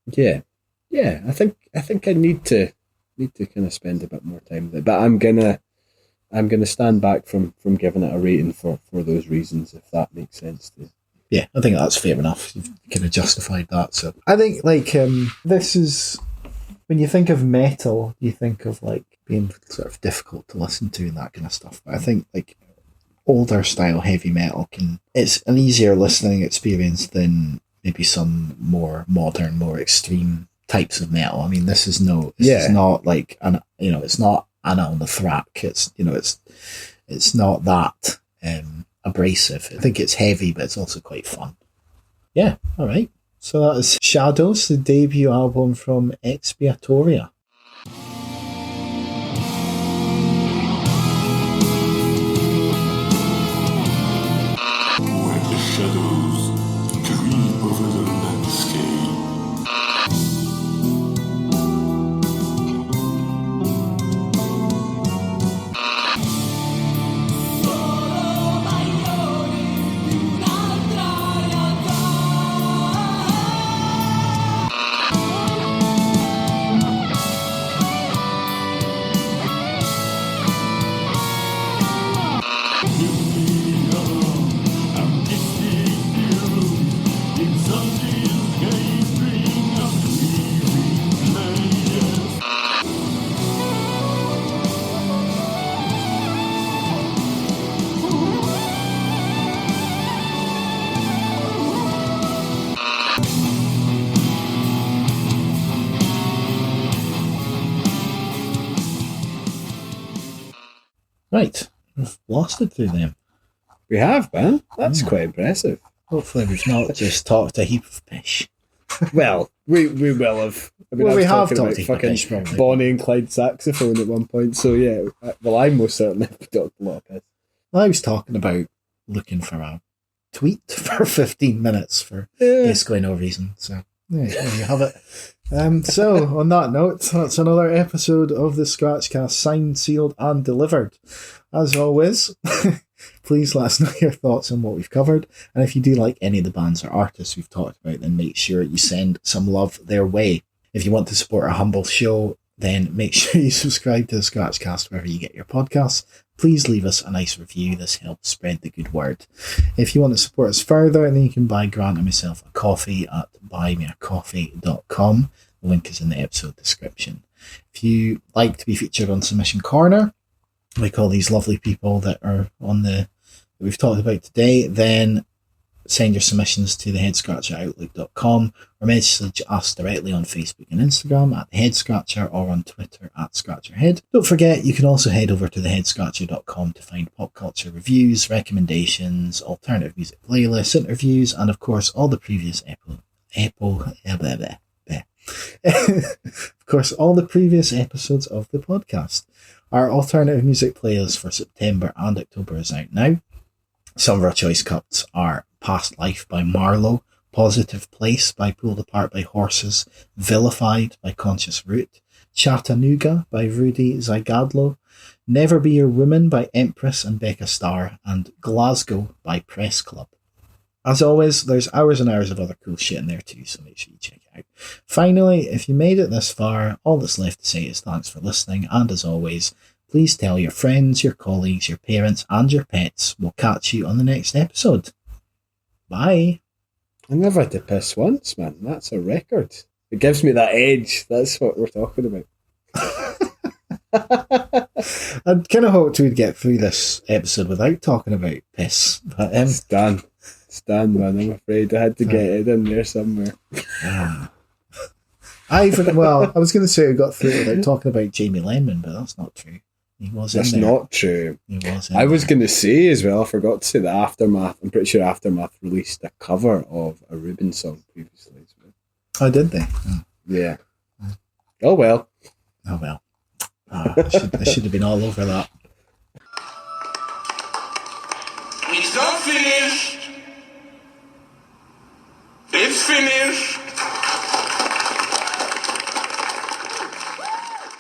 yeah. I think I need to kind of spend a bit more time with it. But I'm I'm going to stand back from giving it a rating for those reasons, if that makes sense to you. Yeah, I think that's fair enough. You've kind of justified that. So I think, like, this is, when you think of metal, you think of, like, being sort of difficult to listen to and that kind of stuff. But I think, like, older style heavy metal it's an easier listening experience than maybe some more modern, more extreme types of metal. I mean, this is not like, it's not Anna on the Thrack. It's not that abrasive. I think it's heavy, but it's also quite fun. Yeah, all right. So that is Shadows, the debut album from Expiatoria. Where the shadows creep over the landscape. Right, we've blasted through them. We have, man. That's quite impressive. Hopefully we've not just talked a heap of pish. Well, we will have. I mean, Well, I we was have talking talked about about fucking piss, probably. Bonnie and Clyde saxophone at one point. So yeah, well, I most certainly have talked a lot of piss. I was talking about looking for a tweet for 15 minutes for Yeah. basically no reason. So yeah, there you have it. So on that note, that's another episode of the Scratchcast, signed, sealed, and delivered. As always, please let us know your thoughts on what we've covered. And if you do like any of the bands or artists we've talked about, then make sure you send some love their way. If you want to support our humble show, then make sure you subscribe to the Scratchcast wherever you get your podcasts. Please leave us a nice review. This helps spread the good word. If you want to support us further, then you can buy Grant and myself a coffee at buymeacoffee.com. The link is in the episode description. If you like to be featured on Submission Corner, like all these lovely people that are on that we've talked about today, then send your submissions to theheadscratcher@outlook.com or message us directly on Facebook and Instagram at theheadscratcher or on Twitter at scratcherhead. Don't forget, you can also head over to theheadscratcher.com to find pop culture reviews, recommendations, alternative music playlists, interviews, and of course all the previous all the previous episodes of the podcast. Our alternative music playlist for September and October is out now. Some of our choice cuts are Past Life by Marlowe, Positive Place by Pulled Apart by Horses, Vilified by Conscious Root, Chattanooga by Rudy Zygadlo, Never Be Your Woman by Empress and Becca Starr, and Glasgow by Press Club. As always, there's hours and hours of other cool shit in there too, so make sure you check it out. Finally, if you made it this far, all that's left to say is thanks for listening, and as always, please tell your friends, your colleagues, your parents, and your pets. We'll catch you on the next episode. Bye. I never had to piss once, man. That's a record. It gives me that edge. That's what we're talking about. I kind of hoped we'd get through this episode without talking about piss. But, Stan, man, I'm afraid I had to get it in there somewhere. I was going to say we got through it without talking about Jamie Lemon, but that's not true. He was That's in there. not true. He was in I was there. going to say as well, I forgot to say that Aftermath, I'm pretty sure Aftermath released a cover of a Reuben song previously as well. Oh, did they? Oh, Yeah. Oh well. oh well. I should have been all over that. It's not finished. It's finished.